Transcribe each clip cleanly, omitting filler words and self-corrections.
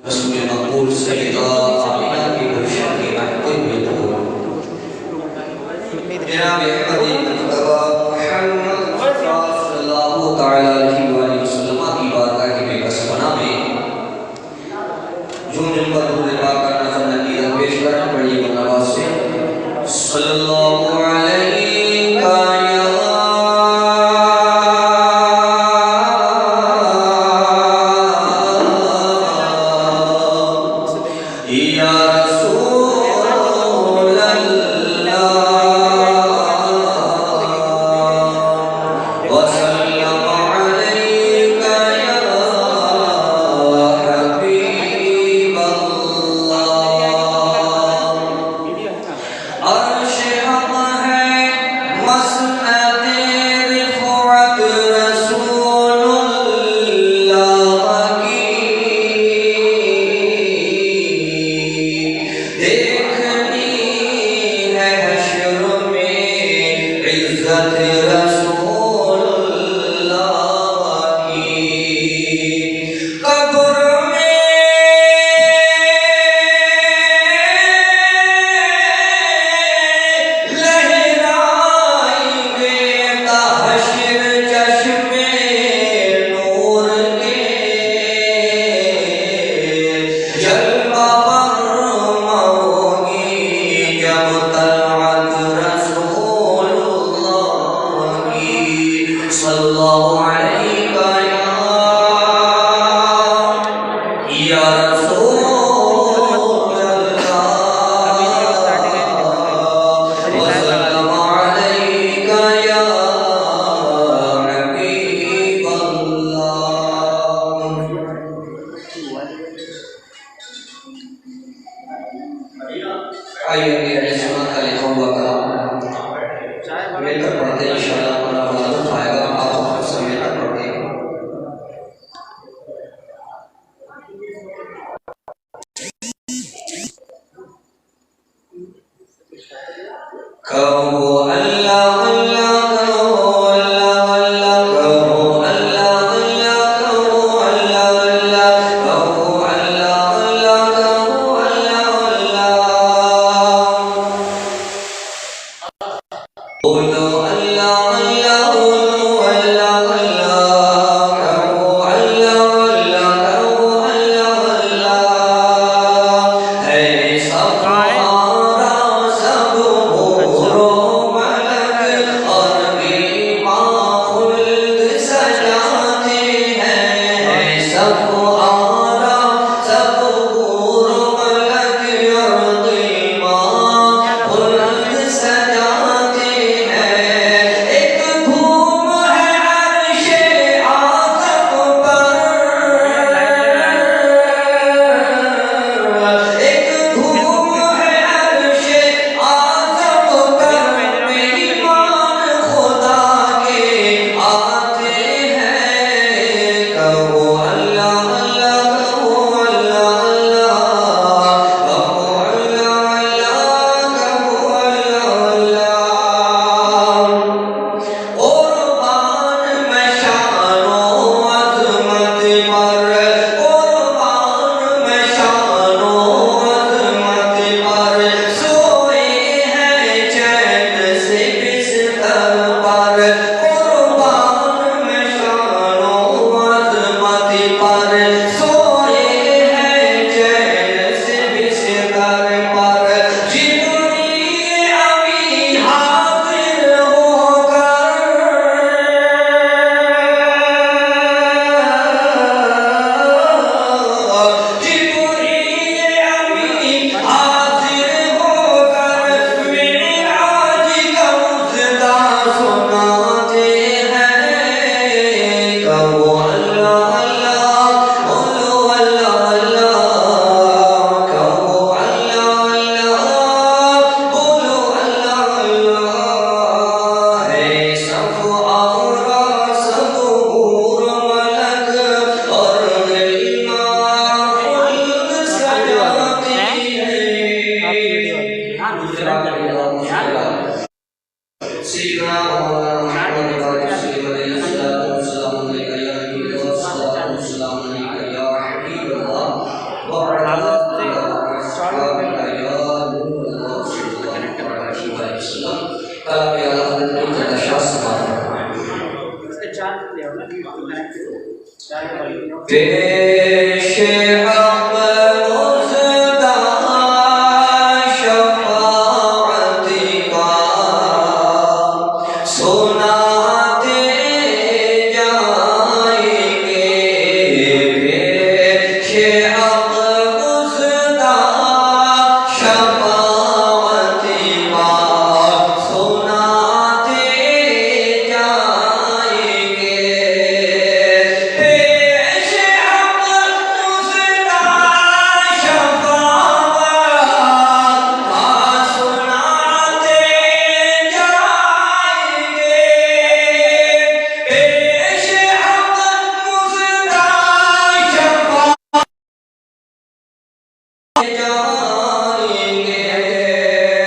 रसूल मकबूल सैयदा आमिना की गुलशन की महफिल में तो जनाब हदीस मुस्तफा मुहम्मद सल्लल्लाहु तआला अलैहि वसल्लम की बारगाह की बेकसमना में जो जिन पर दुरूद पाक का नज़र नकीरत पेश करना पड़ी नवाज से सल्लल्लाहु अलैहि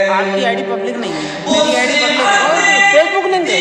आपकी आईडी पब्लिक नहीं है, मेरी आईडी पब्लिक है। फेसबुक लिंक है।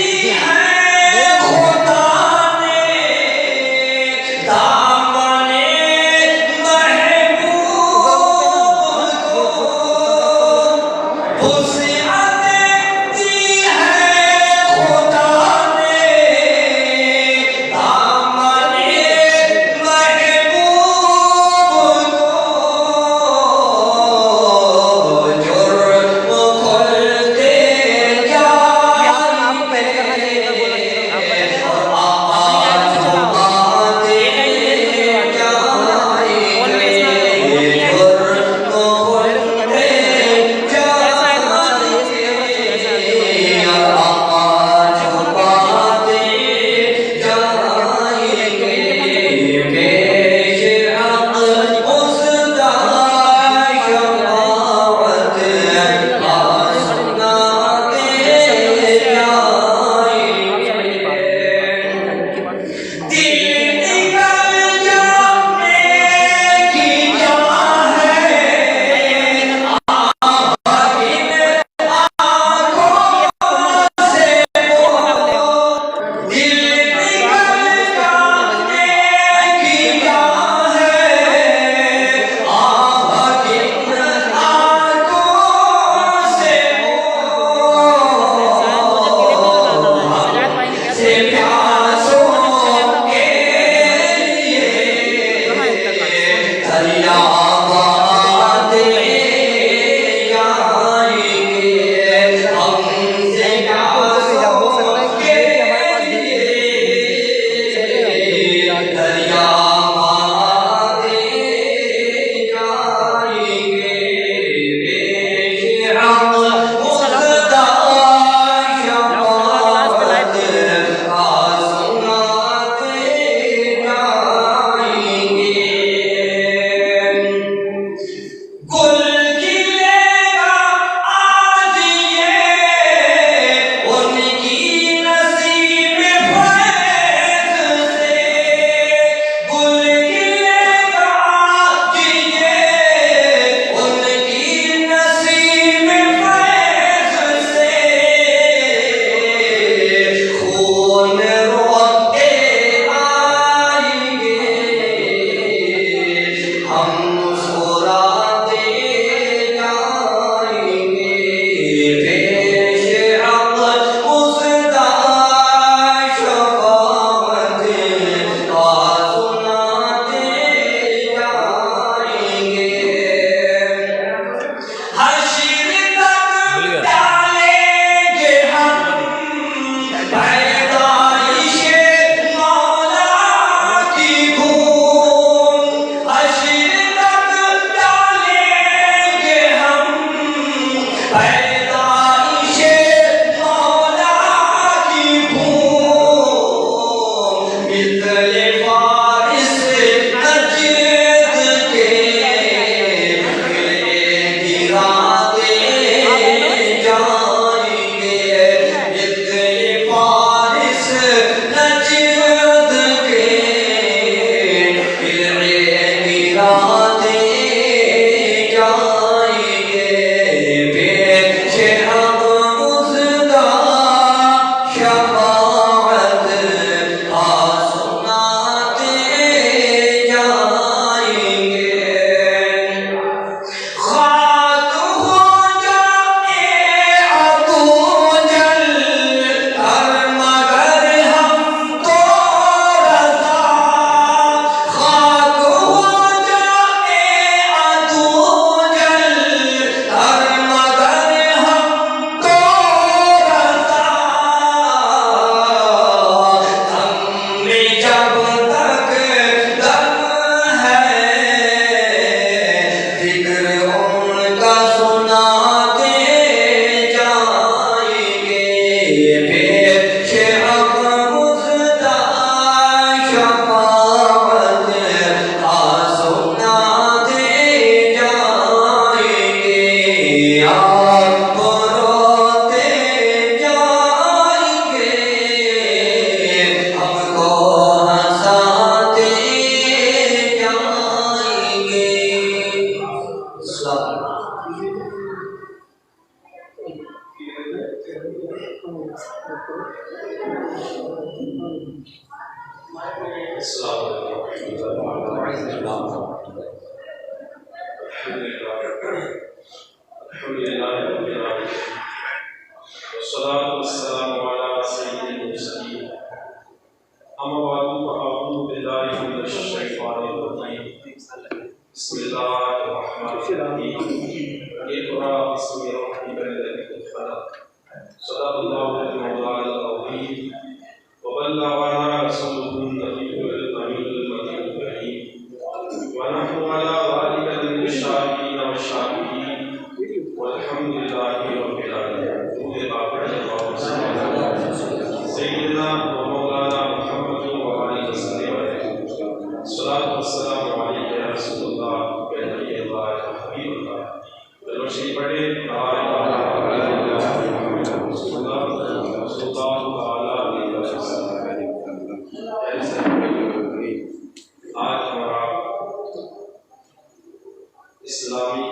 इस्लामी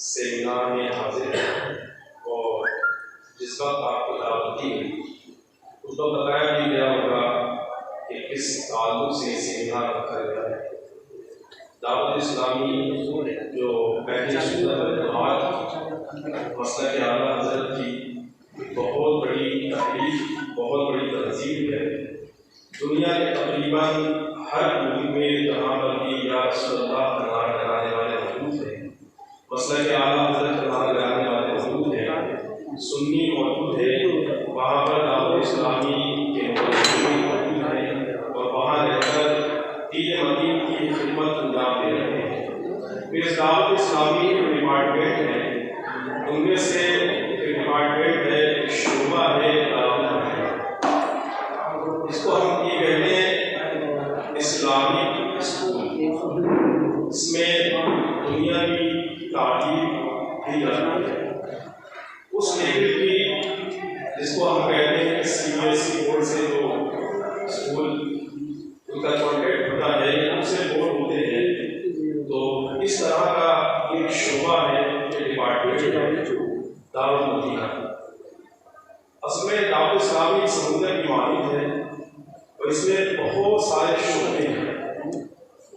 सेमिनार में हाजिर है और जिस वक्त आपको दावत दी गई उस वक्त बताया भी गया होगा कि किस ताल्लुक से सेमिनार रखा गया है। दावत इस्लामी जो पहली सुन्नत मसला के आला हज़रत की बहुत बड़ी तहरीक, बहुत बड़ी तहजीब है। दुनिया के तकरीबन हर मुल्क में जहाँ पर भी या रसूलुल्लाह का नारा लगाने वाले मौजूद हैं, मसला के आला हज़रत का नारा लगाने वाले मौजूद हैं, सुन्नी मौजूद है, वहाँ पर दावत इस्लामी के मौजूद हैं और वहाँ रहकर दीन मदीन की खिदमत अंजाम दे रहे हैं। तो इस दावत इस्लामी जो डिपार्टमेंट है उनमें से डिपार्टमेंट है, शोबा है, इसको हम ये कहते हैं इस्लामिक स्कूल। इसमें दुनिया की तालीम दी जाती है उस लेवल की जिसको हम कहते हैं CBSE बोर्ड से जो स्कूल उनका कॉन्ट्रैक्ट होता है उनसे बोर्ड होते हैं। तो इस तरह का एक शोबा है, डिपार्टमेंट है दारुल मदीना। असल में दावत इस्लामी समुदाय की मानिंद है और इसमें बहुत सारे शोबे हैं।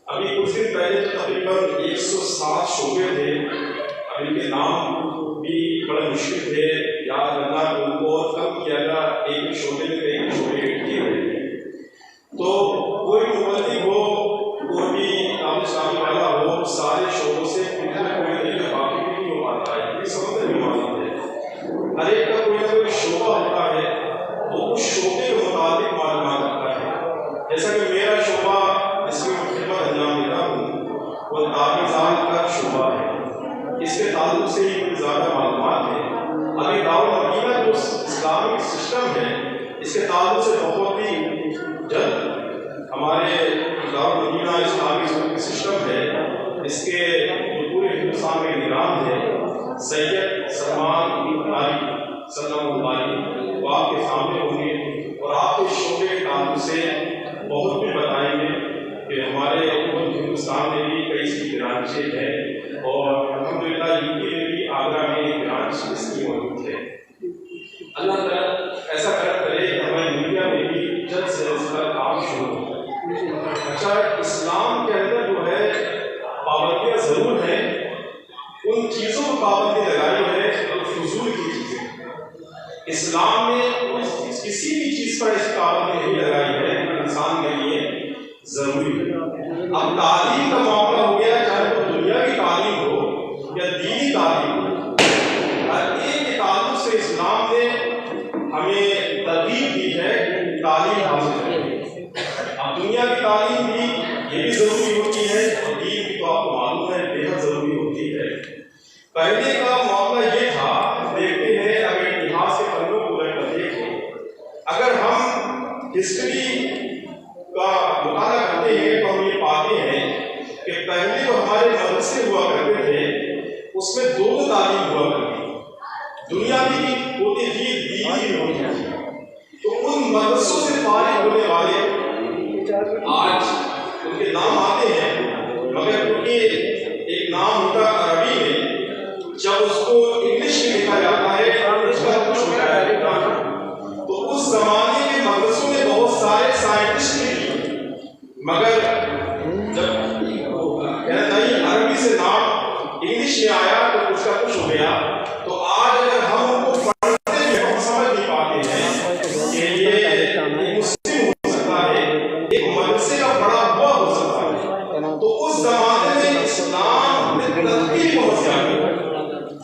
अभी कुछ दिन पहले तो तकरीबन 107 शोबे थे। अब इनके नाम भी बड़ा मुश्किल थे याद करना, उनको और कम किया गया, एक शोबे में एक शोबे किए हुए। तो कोई मुबल्लिग हो, कोई भी दावत इस्लामी वाला हो, सारे शोबों से कोई तरीके वाकिफ नहीं हो पाता है, ये समझने में मानिंद है। हर एक का कोई ना कोई शोबा होता है तो उस शोबे के मुताबिक मालूमात रखता है। जैसा कि मेरा शोबा जिसमें मैं खिदमत अंजाम देता हूँ वो ताबीज़ात का शोबा है, इसके ताल्लुक से ही कुछ ज़्यादा मालूमात है। अभी दारुल मदीना जो इस्लामिक सिस्टम है इसके ताल्लुक से बहुत ही जल्द हमारे दारुल मदीना इस्लामिक सिस्टम है, इसके जो पूरे हिंदुस्तान में निज़ाम है सैयद सलमान सल्लल्लाहु अलैहि वो आपके सामने होंगे और आपके शोबे के ताल्लुक से बहुत भी बताएंगे कि हमारे हिंदुस्तान में भी कई सी ब्रांचें हैं और अल्हम्दुलिल्लाह यूपी में भी आगरा में एक ब्रांच इसकी मौजूद है। अल्लाह ताला ऐसा करे कि हमारी दुनिया में भी जल्द से जल्द इसका काम शुरू हो। अच्छा, इस्लाम के अंदर जो है पाबंदियाँ ज़रूर हैं, उन चीज़ों पर पाबंदी लगाई है और फजूल की चीज़ें इस्लाम में किसी भी चीज़ पर ऐसी पाबंदी नहीं लगाई है जो इंसान के लिए ज़रूरी है। अब तालीम का मामला हो गया, चाहे वो दुनिया की तालीम हो या दीनी तालीम हो, हर एक के ताल्लुक से इस्लाम ने हमें तरगीब दी है तालीम हासिल करने। अब दुनिया की तालीम भी ये भी ज़रूरी होती है और दीन भी तो आपको मालूम है बेहद ज़रूरी होती है। पहले का मामला ये था, देखते हैं अगर इतिहास के पन्नों को लेकर देखें, अगर हम हिस्ट्री का मुताला करते हैं तो हम ये पाते हैं कि पहले जो हमारे मदरसे हुआ करते थे उसमें दो तालीम हुआ करती, दुनिया की होती थी, दीनी भी होती थी। तो उन मदरसों से फारिग होने वाले आज उनके नाम आते हैं, मगर उनके एक नाम होता अरबी में से नाम इंग्लिश में आया तो कुछ का कुछ हो गया। तो आज अगर हम उनको पढ़ते हैं हम समझ नहीं पाते हैं कि ये मुस्लिम हो सकता है, एक मदरसे का बड़ा हुआ हो सकता है। तो उस जमाने में इस्लाम में तरक्की बहुत ज्यादा,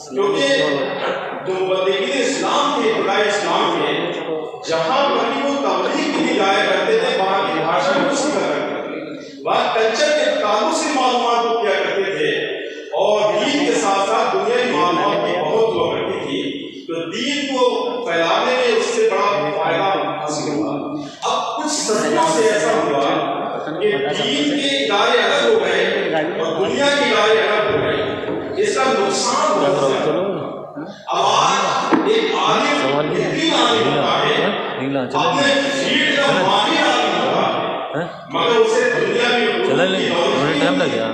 क्योंकि जो मुबल्लिगीन इस्लाम के इब्तिदाई इस्लाम के जहाँ पर भी वो तबलीग के लिए जाया करते थे वहाँ की भाषा को सीखा करते थे, वहाँ कल्चर के ताल्लुक से मालूमात को किया करते थे और दीन के साथ साथ दुनिया की मालूमात भी बहुत हुआ करती थी। तो दीन को फैलाने में उससे बड़ा फायदा हासिल हुआ। अब कुछ सदियों से ऐसा हुआ कि दीन के इदारे अलग हो गए और दुनिया के इदारे अलग हो गए, इसका नुकसान बहुत ज्यादा। अब आज एक आलिम इतनी आलिम होता है, अपने फील्ड का माहिर आलिम होता है, मगर उसे दुनिया में टाइम लग गया,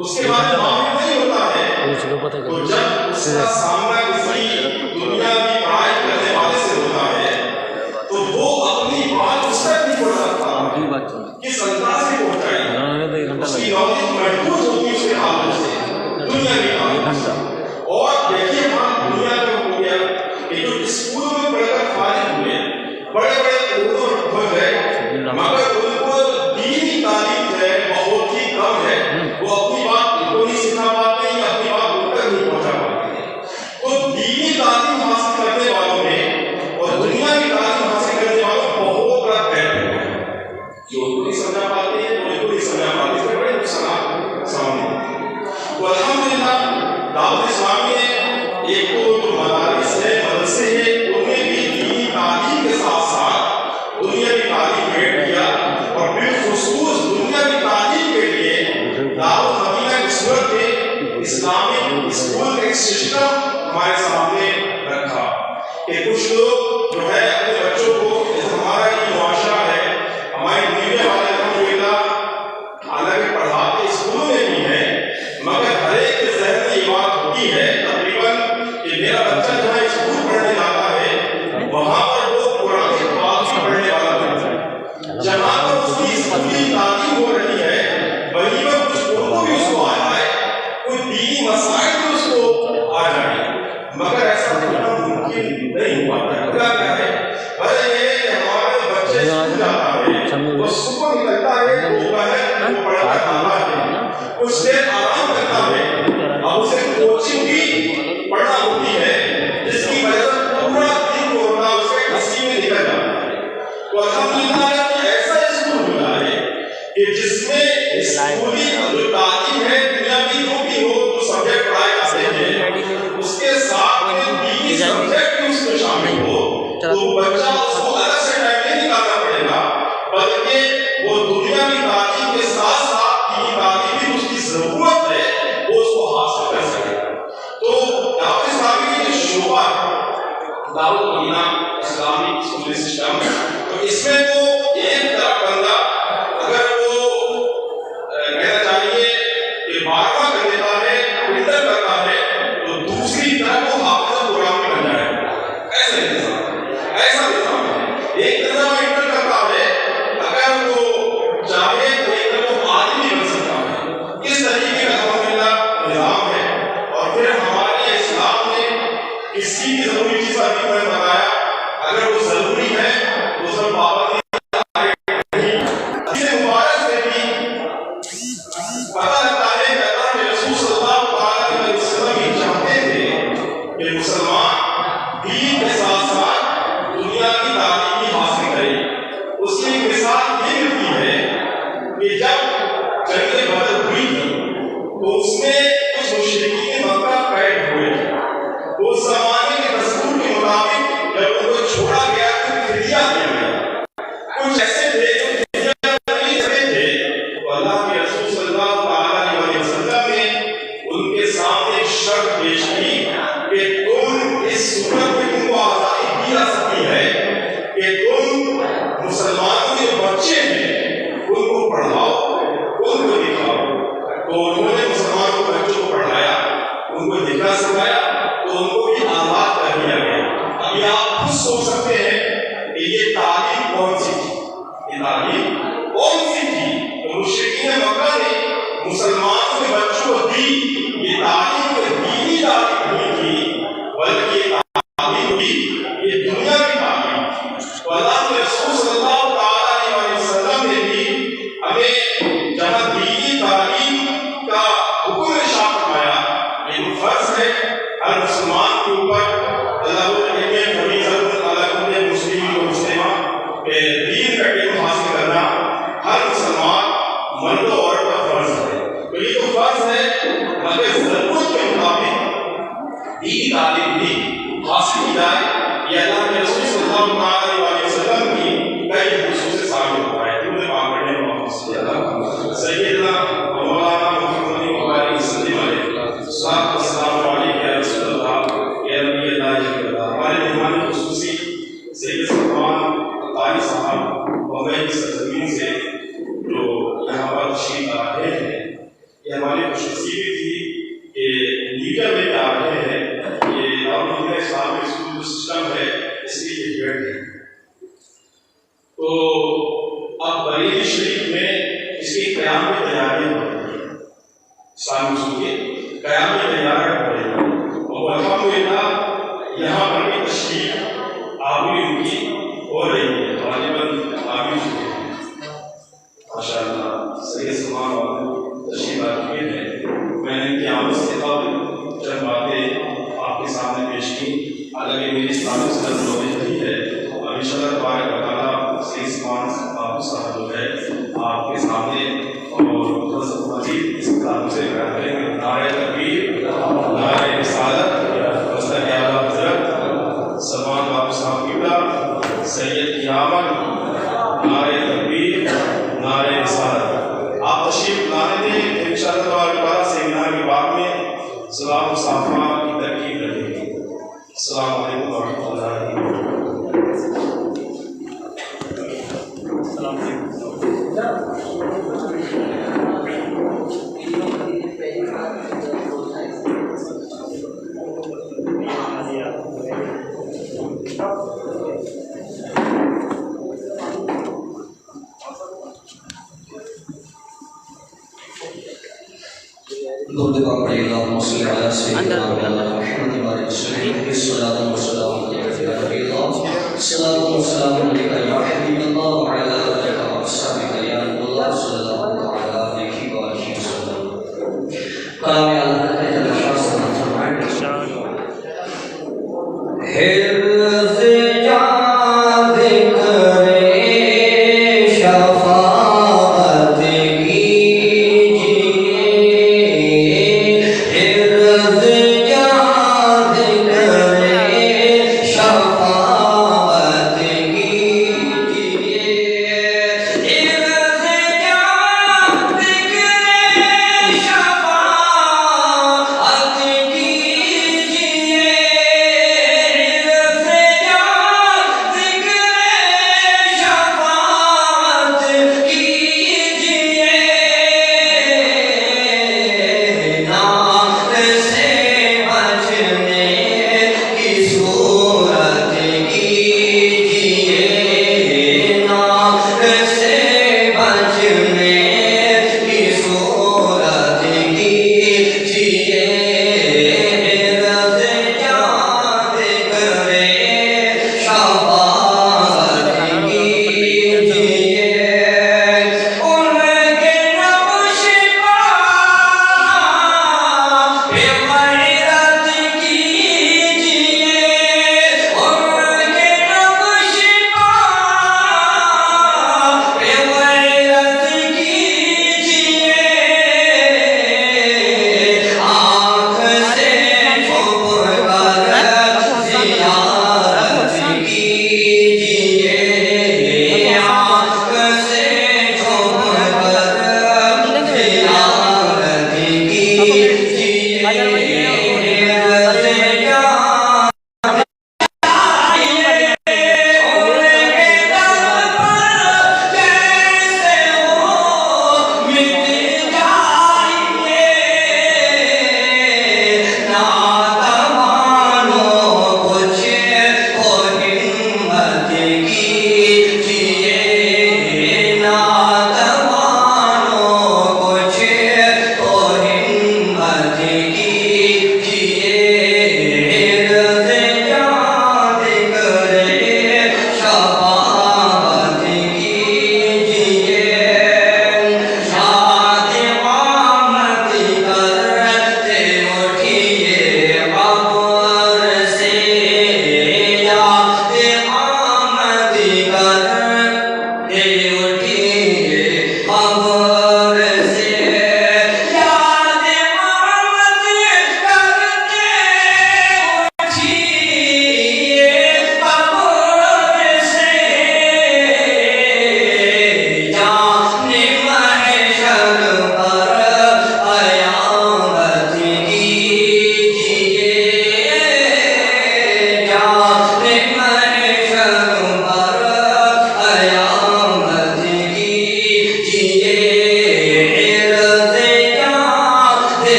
उसके बाद माहिर नहीं होता है। तो जब उसका सामना किसी दुनिया की पढ़ाई करने वाले से होता है तो वो अपनी बात उस तक नहीं पहुंच सकता, किस अंदाज से पहुंचाएगा, उसकी नॉलेज महफूज होती है उसके हालों से दुनिया की हालों से। और देखिए हम दुनिया में हो गया कि जो स्कूलों में पढ़कर फारिग हुए बड़े बड़े उर्दू हो गए, मगर उनको दीनी तालीम है बहुत ही कम है, वो अपनी बात उनको नहीं सिखा पाते या अपनी बात उन तक नहीं पहुंचा पाते। तो दीनी तालीम हासिल करने वालों में और दुनिया की तालीम हासिल करने वालों में बहुत बड़ा गैप है। जो उनको नहीं समझा पाते हैं वो इनको नहीं समझा पाते, इसमें बड़े नुकसान सामने। तो अल्हम्दुलिल्लाह दावत इस्लामी ने एक तो जो मदारिस है मदरसे हैं उनमें भी दीनी तालीम के साथ साथ दुनिया की तालीम भेंट किया और बिलखुसूस दुनिया की तालीम के लिए दारुल मदीना की सूरत में इस्लामिक स्कूल का एक सिस्टम हमारे सामने रखा कि कुछ लोग जो है अपने बच्चों को, जैसे हमारा ये मुआशरा है, हमारे मीडिया वाले अल्हम्दुलिल्लाह हालांकि पढ़ाते स्कूलों में भी है, मगर हर एक के ज़हन में ये बात होती है तकरीबन कि मेरा बच्चा जहाँ स्कूल पढ़ने जाता है वहाँ पर वो कुरान के पाक पढ़ने वाला बच्चा है, जहाँ पर उसकी स्कूली तालीम हो रही है वहीं पर कुछ उर्दू भी उसको आ जाए, कुछ दीनी मसाइल भी उसको आ जाए, मगर ऐसा होना मुमकिन नहीं हुआ है। क्या है भले ये हमारे बच्चे स्कूल जाता है, वो सुबह निकलता है, दोपहर वो पढ़ता है, कुछ देर आराम करता है, अब उसे कोचिंग भी पढ़ना होती है जिसकी वजह से पूरा दिन होता उसके इसी में निकल जाता है। तो अल्हम्दुलिल्लाह ऐसा स्कूल मिला है कि जिसमें स्कूली जो तालीम है दुनिया की जो भी हो, जो सब्जेक्ट पढ़ाए जाते हैं उसके साथ में दीनी सब्जेक्ट भी उसमें शामिल हो, तो बच्चा उसको अलग से टाइम नहीं निकालना पड़ेगा, बल्कि वो दुनिया की तालीम के साथ साथ दीनी तालीम भी उसकी जरूरत है वो उसको हासिल कर सके। तो दावत इस्लामी की जो शोभा दावत मदीना इस्लामिक स्कूल सिस्टम, तो इसमें तो एक तरफ बंदा अगर वो कहना चाहिए कि 12वां कर लेता है, इंटर करता है, तो दूसरी तरफ वो हाफिज़ कुरान में बन जाएगा। ऐसा निज़ाम है। एक तरफ वो इंटर करता है, अगर वो चाहे तो एक तरफ वो आदमी बन सकता है। इस तरीके का अल्हम्दुलिल्लाह निज़ाम है। और फिर हमारे इस्लाम ने किसी भी जरूरी चीज़ अभी मैंने बताया, अगर वो जरूरी है तो उस पर पाबंदी मुबारक से भी पता लगता है कि अल्लाह के रसूल सल्लल्लाहु अलैहि वसल्लम ये चाहते थे कि मुसलमान दीन के साथ साथ दुनिया की तालीम भी हासिल करें। उसकी एक मिसाल ये मिलती है कि जब जंग बदर हुई थी तो उसमें कुछ मुशरिकीन मक्का कैद हुए थे, तो उस जमाने के दस्तूर के मुताबिक जब उनको छोड़ा गया तो फिदिया दिया गया। कुछ ऐसे थे जो फिदिया नहीं देते थे, तो अल्लाह के रसूल सल्लल्लाहु अलैहि वसल्लम ने उनके सामने शर्त पेश की कि तुम इस सूरत में तुमको आजादी दी जा सकती है कि तुम मुसलमानों के बच्चे हैं उनको पढ़ाओ, उनको दिखाओ। तो उन्होंने मुसलमानों के बच्चों को पढ़ाया, उनको दिखा सिखाया, तो उनको भी आजाद कर दिया गया। अभी आप खुद सोच सकते हैं कि ये तालीम कौन सी थी, ये तालीम कौन सी थी? तो मुशरिकीन मक्का ने मुसलमानों के बच्चों को दी मगर जरूरत के मुताबिक दीनी तालीम भी हासिल की जाए, ये अल्लाह के रसूल सल्लल्लाहु अलैहि वसल्लम की कई हदीसों से साबित होता है। दूसरे पाक पढ़ने में सैयदना मौलाना मुहम्मद मुबारक सल्लल्लाहु अलैहि वसल्लम हमारे मेहमान खुसूसी सैयद सलमान तारी साहब बम्बई की सरजमीन से जो यहाँ पर तशरीफ ला रहे हैं, ये हमारी खुशनसीबी थी कि मीडिया में आ रहे हैं। ये दारुल इस्लामिक स्कूल जो सिस्टम है इसकी ये हेड है। तो अब बरेली शरीफ में इसकी क़याम की तैयारियां हो रही है, इस्लामिक स्कूल की क़याम की तैयारियां हो रही है और अल्हम्दुलिल्लाह यहाँ पर भी तशरीफ आबरी उनकी हो रही है, गालिबन आबरी चुके हैं माशाअल्लाह। सैयद सलमान वाले तशरीफ ला चुके हैं। मैंने इनकी आमद से कबल चंद बातें आपके सामने पेश की, हालांकि मेरी इस्लामिक सनद नॉलेज नहीं है। अब इंशाअल्लाह तबारक व तआला सैयद सलमान बाबू साहब जो है आपके सामने और मजीद इस किताब से बयान करेंगे। नारे तकबीर, नारे रिसालत, मसलक आला हज़रत सलमान बाबू साहब किबला, सैयद क़यामत, नारे तकबीर, नारे रिसालत। आप तशरीफ लाने दें, इंशाअल्लाह तबारक व तआला सेमिनार के बाद में सलाम मुसाफा की तरकीब रहेगी। अस्सलामु अलैकुम व रहमतुल्लाहि व की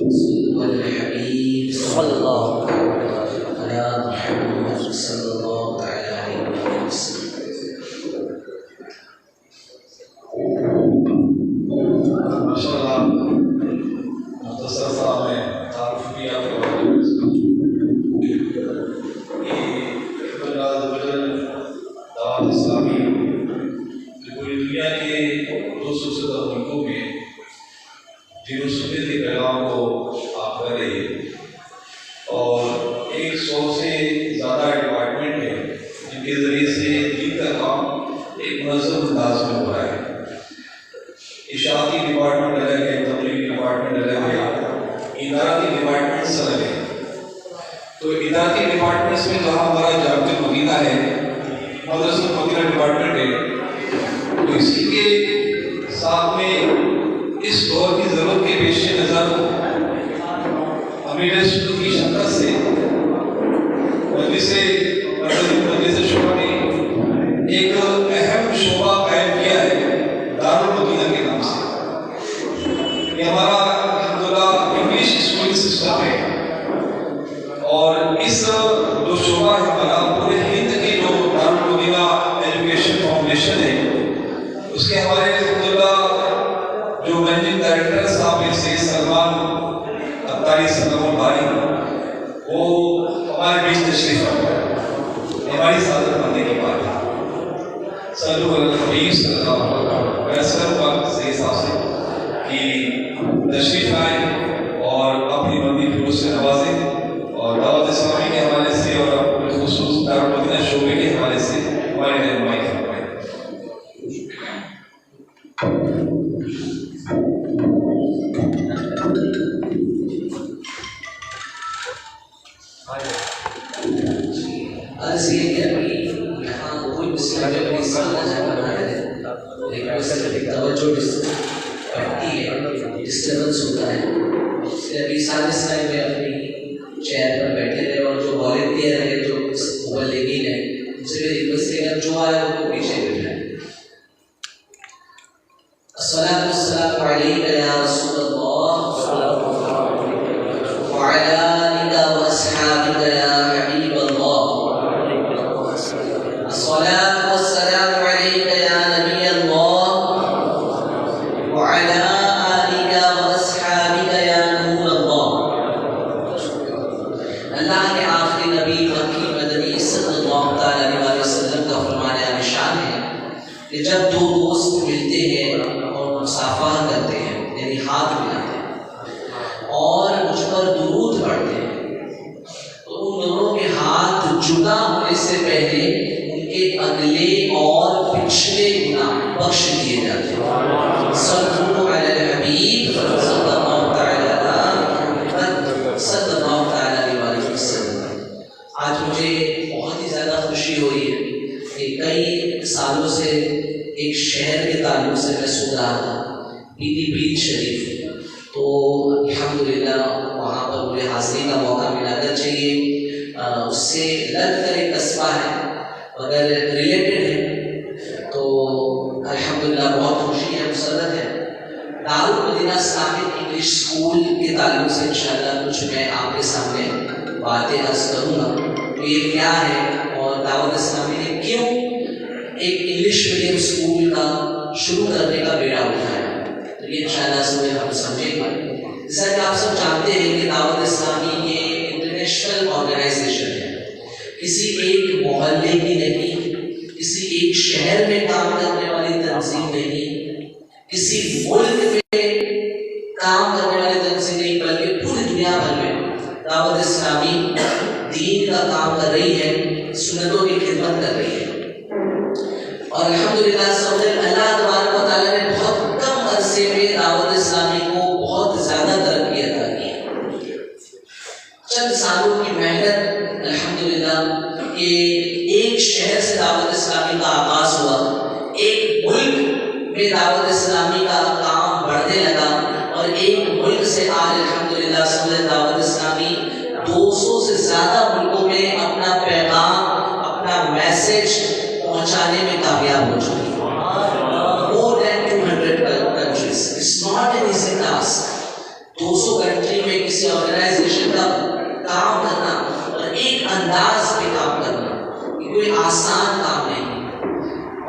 हबीब सल्लल्लाहु अला मुहम्मद सल्लल्लाहु अलैहि वसल्लम। माशाअल्लाह मुख्तसर सा मैं तारुफ भी आपको दावत इस्लामी पूरी दुनिया के 200 से ज़्यादा मुल्कों में दिन सुन्नत के पैगाम को आप कर रहे हैं और 100 से ज़्यादा डिपार्टमेंट है जिनके ज़रिए से दिन का काम एक मुनज़्ज़म अंदाज में हो रहा है। इशाअती डिपार्टमेंट अलग है, तबलीगी डिपार्टमेंट अलग है, इदारती डिपार्टमेंट्स अलग है। तो इदारती डिपार्टमेंट्स में जहाँ हमारा जामिया मदीना है, मदरसा मदीना डिपार्टमेंट है, तो इसी के साथ में इस दौर की ज़रूरत के पेश नज़र अमीर सुन्नत की शक्ल से मजलिस शोबा ने एक अहम शोबा कायम किया है दारुल मदीना के नाम से। ये हमारा अल्हम्दुलिल्लाह इंग्लिश स्कूल सिस्टम है और इस जो शोबा है हमारा पूरे हिंद की जो दारुल मदीना एजुकेशन फाउंडेशन है उसके हमारे अल्हम्दुलिल्लाह जो मैनेजिंग डायरेक्टर साहब हैं सैयद सलमान अत्तारी सल्लल्लाहु अलैहि वो हमारे बीच तशरीफ रखते हैं। हमारी सादत बनने की बात है सल्लल्लाहु अलैहि वसल्लम सही साहब से कि तशरीफ आए और अपनी बंदी फिर से नवाजें और दावत इस्लामी के हवाले से और खुसूस दारुल मदीना शोबे के हवाले से हमारे रहनुमाई फरमाएं। अर्ज़ ये कि अभी यहाँ कोई मुस्लिम बना रहे लेकिन तवज्जो बढ़ती है, डिस्टर्बेंस होता है। इसलिए अभी सारे समय में अपनी चेयर पर बैठे रहे और जो वॉलंटियर है जो मुबल्लिगीन है उनसे भी रिक्वेस्ट है जो आए वो पीछे बैठे हैं। अस्सलातु वस्सलामु अलैका या रसूलल्लाह व अला आलिका व अस्हाबिका या हबीबल्लाह। अस्सलातु वस्सलामु अलैका या नबियल्लाह व अला आलिका व अस्हाबिका या नूरल्लाह। अल्लाह के आखिरी नबी मक्की मदनी सल्लल्लाहु अलैहि वसल्लम का फरमान निशान है कि जब दो दोस्त मिलते हैं और मुसाफा करते हैं यानी हाथ मिलाते हैं और मुझ पर दुरूद पढ़ते हैं तो उन दोनों के हाथ जुदा होने से पहले उनके अगले और पिछले गुनाह बख्श दिए जाते हैं। सल्लल्लाहु अलैहि हबीब सल्लल्लाहु अलैहि वसल्लम। आज मुझे बहुत ही ज़्यादा खुशी हुई है कि कई सालों से एक शहर के ताल्लुक से मैं सुन रहा था पीलीभीत शरीफ, तो अल्हम्दुलिल्लाह वहाँ पर मुझे हाज़िरी का मौका मिला। चाहिए उससे लग कर एक कस्बा है मगर रिलेटेड है, तो अल्हम्दुलिल्लाह बहुत खुशी है, मुसर्रत है। Darul Madina Islamic English School के ताल्लुक से इंशाअल्लाह कुछ मैं आपके सामने बातें अर्ज करूँगा तो ये क्या है और दावत इस्लामी ने क्यों एक इंग्लिश मीडियम स्कूल का शुरू करने का बेड़ा उठाया, तो ये इंशाअल्लाह से हम समझेंगे। जैसा कि आप सब जानते हैं कि दावत इस्लामी ये इंटरनेशनल ऑर्गेनाइजेशन है, किसी एक मोहल्ले की नहीं, किसी एक शहर में काम करने वाली तंजीम नहीं, किसी मुल्क में काम करने वाली तंजीम नहीं, बल्कि पूरी दुनिया भर में दावत इस्लामी दीन का काम कर रही है, सुन्नतों की खिदमत कर रही है। और अल्हम्दुलिल्लाह अल्लाह तबारक व तआला ने बहुत कम अरसे में दावत इस्लामी को बहुत ज़्यादा तरक्की अता की है। चंद सालों की मेहनत अल्हम्दुलिल्लाह कि एक शहर से दावत इस्लामी का आगाज़ हुआ, एक मुल्क में दावत इस्लामी का काम बढ़ने लगा और एक मुल्क से आज अल्हम्दुलिल्लाह दावत इस्लामी 200 से ज़्यादा मुल्कों में अपना पैगाम, अपना मैसेज पहुंचाने में कामयाब हो चुकी है। More than 200 countries. It's not an easy task 200 country में किसी ऑर्गेनाइजेशन का काम करना और एक अंदाज में काम करना ये कोई आसान काम नहीं।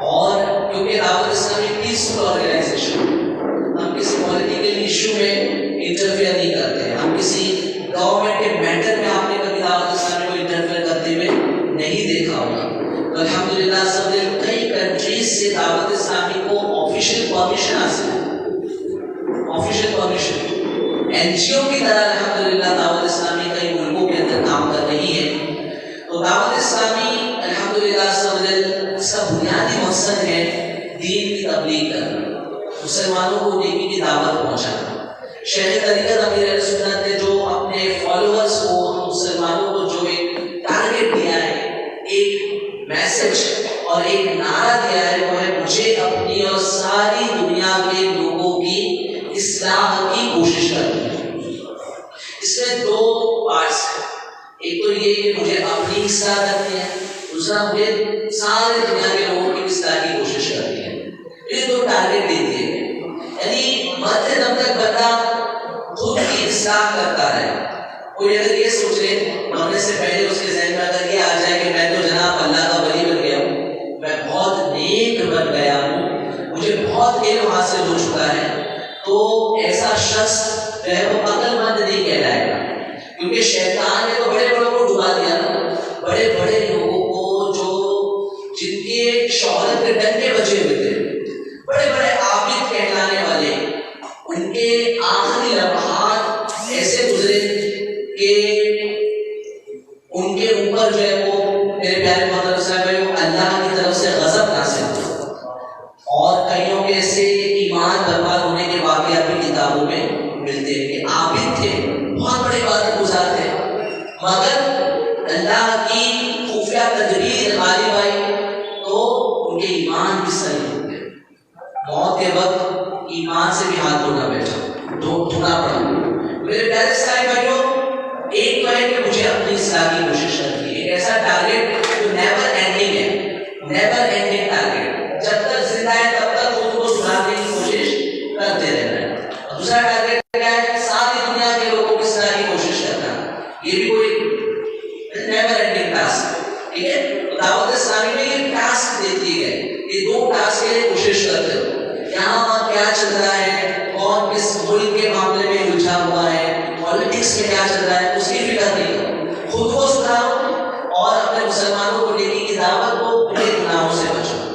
और क्योंकि दावत इस्लामी पीसफुल ऑर्गेनाइजेशन, हम किसी पॉलिटिकल इशू में इंटरफेयर नहीं करते, हम किसी गवर्नमेंट के मैटर में आपने कभी दावत इस्लामी को इंटरफेयर करते हुए नहीं देखा होगा। तो अल्हम्दुलिल्लाह सब कई कंट्रीज से दावत इस्लामी को ऑफिशियल परमिशन हासिल है, ऑफिशियल परमिशन। एनजीओ की तरह अल्हम्दुलिल्लाह दावत इस्लामी कई मुल्कों के अंदर काम कर रही है। तो दावत इस्लामी अल्हम्दुलिल्लाह इसका बुनियादी मकसद है दीन की तबलीग करना, मुसलमानों को नेकी की दावत पहुंचाना। शेख तरीक़त अमीर अहले सुन्नत ने जो अपने फॉलोअर्स को, मुसलमानों को जो एक टारगेट दिया है, एक मैसेज और एक नारा दिया है, वो है मुझे अपनी और सारी दुनिया के लोगों की इस्लाह की कोशिश करनी है। इसमें दो पार्ट्स हैं, एक तो ये कि मुझे अपनी इस्लाह करनी है, दूसरा मुझे सारे दुनिया के लोगों की इस्लाह की कोशिश करनी है। ये दो टारगेट दे दिए गए, यानी मरते दम तक बंदा खुद की इस्लाह करता है। कोई अगर ये सोच ले मरने से पहले उसके ज़हन में अगर ये आ जाए कि मैं तो जनाब अल्लाह का वली बन गया हूँ, मैं बहुत नेक बन गया हूँ, मुझे बहुत इल्म हासिल हो चुका है, तो ऐसा शख्स जो है वो अक्लमंद नहीं कहलाएगा। क्योंकि शैतान ने तो बड़े बड़ों को डुबा दिया ना, बड़े बड़े लोगों को जो जिनके शोहरत के डंके बचे हुए थे, बड़े बड़े आबिद कहलाने वाले, उनके आखिरी लम्हात ऐसे गुजरे कि उनके ऊपर जो है वो मेरे प्यारे मोहम्मद साहब है वो अल्लाह की तरफ से गज़ब नाज़िल हुआ। और कईयों के से ईमान बर्बाद होने के वाक़यात भी किताबों में मिलते हैं कि आबिद थे, बहुत बड़े इबादत गुज़ार थे, मगर अल्लाह की खुफिया तदबीर गालिब आई तो उनके ईमान भी सही हो गए। मौत के वक्त ईमान से भी हाथ धोना पड़ा। मेरे प्यारे साहिब भाइयों, एक तो है कि मुझे अपनी इस्लाह की कोशिश करनी है, एक ऐसा टारगेट जो नेवर एंडिंग है, नेवर एंडिंग टारगेट, जब तक जिंदा है तब तक खुद को सुधारने की कोशिश करते रहना है। और दूसरा टारगेट क्या है? सारी दुनिया के लोगों की इस्लाह की कोशिश करना। ये भी कोई नेवर एंडिंग टास्क, ठीक है। तो दावत इस्लामी में ये टास्क दे दिए गए, ये दो टास्क के लिए कोशिश करते हो। यहाँ क्या चल रहा है, कौन किस मुल्क के मामले में उलझा हुआ है, पॉलिटिक्स में क्या चल रहा है, उसकी फिक्र नहीं करो, खुद को सुधारो और अपने मुसलमानों को नेकी की दावत को बुरे गुनाहों से बचाओ।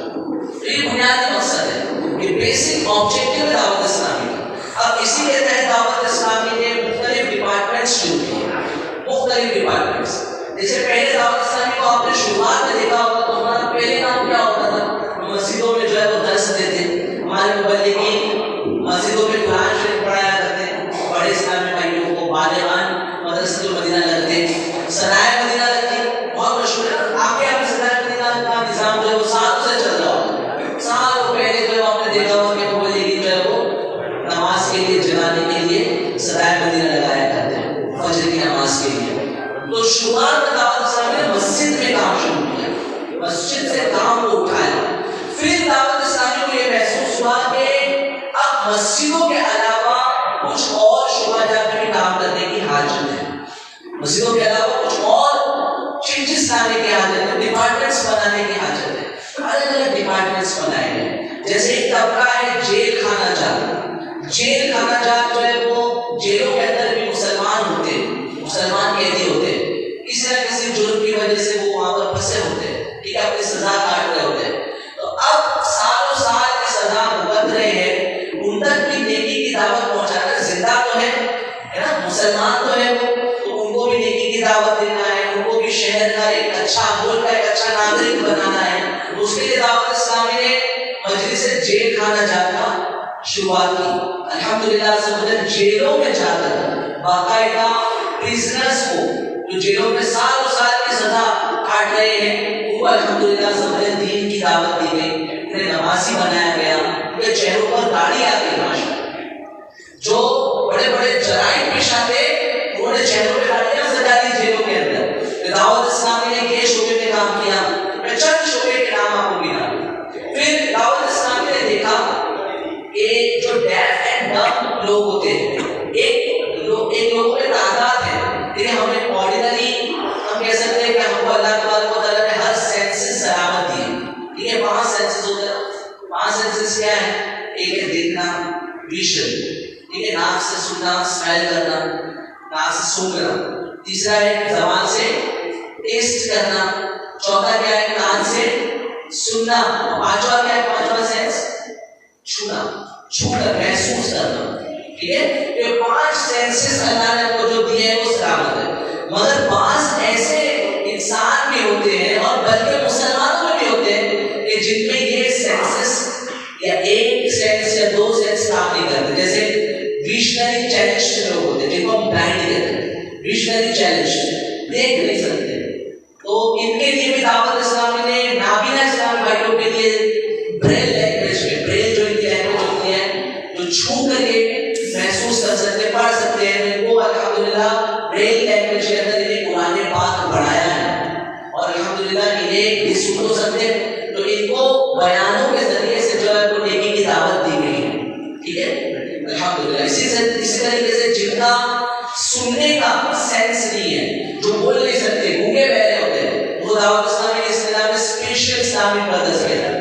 ये बुनियादी मकसद है, ये बेसिक ऑब्जेक्टिव है दावत इस्लामी का। अब इसी के तहत दावत इस्लामी ने मुख्तलिफ डिपार्टमेंट्स शुरू किए, मुख्तलिफ डिपार्टमेंट्स। जैसे पहले दावत इस्लामी को आपने शुरुआत में देखा होगा तो हमारा पहले काम क्या होता था, मस्जिदों में जो है वो दर्स देते, हमारे मुबल्लिगीन मस्जिदों में कुरान शरीफ पढ़ाया करते, बड़े इस्लामी भाइयों को बालिगान मदरसतुल मदीना लगते, सराय मदीना लगती, बहुत मशहूर है। आपके यहाँ सराय मदीना का निज़ाम जो है वो सालों से चल रहा होगा। सालों पहले जो आपने देखा होगा कि मुबल्लिगीन जो है वो नमाज के लिए जगाने के लिए सराय मदीना लगाया करते हैं फजर की नमाज के लिए। तो शुरुआत में दावत इस्लामी ने मस्जिद में काम शुरू किया, मस्जिद से काम को उठाया। फिर दावत इस्लामी को ये महसूस हुआ कि अब मस्जिदों के अलावा कुछ और शोबाजात में काम करने की हाजत है, मस्जिदों के अलावा कुछ और चेंजेस लाने की हाजत है, डिपार्टमेंट्स बनाने की हाजत है। अलग अलग डिपार्टमेंट्स बनाए गए, जैसे एक तबका है जेल खाना जात। जेल खाना जात जो है वो जेलों के अंदर भी मुसलमान होते हैं, मुसलमान कैदी होते हैं, किसी न किसी जुर्म की वजह से वो वहां पर फंसे होते हैं, ठीक है, अपनी सजा काट रहे होते हैं। तो अब सालों साल की सजा भुगत रहे हैं, उन तक भी नेकी की दावत पहुंचाना, जिंदा तो है ना, मुसलमान तो है वो, तो उनको भी नेकी की दावत देना है, उनको भी शहर का एक अच्छा मुल्क का एक अच्छा नागरिक बनाना है। तो उसके लिए दावत इस्लामी ने मजलिस जेल खाना जाना शुरुआत की। अल्हम्दुलिल्लाह सब जेलों में जाकर बाकायदा प्रिजनर्स को जो जेलों में सालों साल की सजा काट रहे हैं, उनको अल्हम्दुलिल्लाह सब दीन की दावत दी गई, उन्हें नमाजी बनाया गया, उनके चेहरों पर दाढ़ी आ गई। माशाअल्लाह, जो बड़े बड़े जराइम पेशा थे उन्होंने चेहरों पे दाढ़ियां सजा दी जेलों के अंदर। दावत इस्लामी ने के शोबे में काम किया, मैं चंद शोबे के नाम आपको गिना। फिर दावत इस्लामी ने देखा कि जो डेफ एंड डम्ब लोग होते हैं, एक एक लोगों में तादाद है, ठीक है। हमें ऑर्डिनरी हम कह सकते हैं कि हमको अल्लाह तआला ने हर सेंसेस सलामत दी है, ठीक है। 5 सेंसेस होते हैं। 5 सेंसेस क्या है? एक है देखना, विजन, ठीक है, नाक से सुनना, स्मेल करना, नाक से सूंघना। तीसरा है जबान से टेस्ट करना। चौथा क्या है? कान से सुनना। पांचवा क्या है? पांचवा सेंस छूना, छूकर महसूस करना, ठीक है। ये 5 सेंसेस अल्लाह ने हमको जो दिए हैं वो सलामत है। मगर 5 ऐसे इंसान भी होते हैं और बल्कि मुसलमानों में भी होते हैं कि जिनमें ये सेंसेस या एक सेंस या 2 सेंस काम नहीं करते। जैसे विजनरी चैलेंज लोग होते हैं जिनको हम ब्लाइंड कहते हैं, विजनरी चैलेंज, देख नहीं सकते। तो इनके लिए भी दावत इस्लामी ने नाबीना इस्लामी भाइयों के लिए ब्रेल लैंग्वेज में, ब्रेल जो इनकी लैंग्वेज होती है, जो छू करके महसूस कर सकते, पढ़ सकते हैं, इनको अल्हम्दुलिल्लाह ब्रेल लैंग्वेज के अंदर इन्हें कुरान पाक पढ़ाया है और अल्हम्दुलिल्लाह इन्हें ये सुन तो सकते, तो इनको बयानों के जरिए से जो है वो नेकी की दावत दी गई है, ठीक है अल्हम्दुलिल्लाह। इसी तरीके से जिनका सुनने का सेंस नहीं है, जो बोल नहीं सकते, गूंगे बहरे होते हैं, वो दावत इस्लामी के इस्लाम में स्पेशल इस्लामिक ब्रदर्स कहते हैं,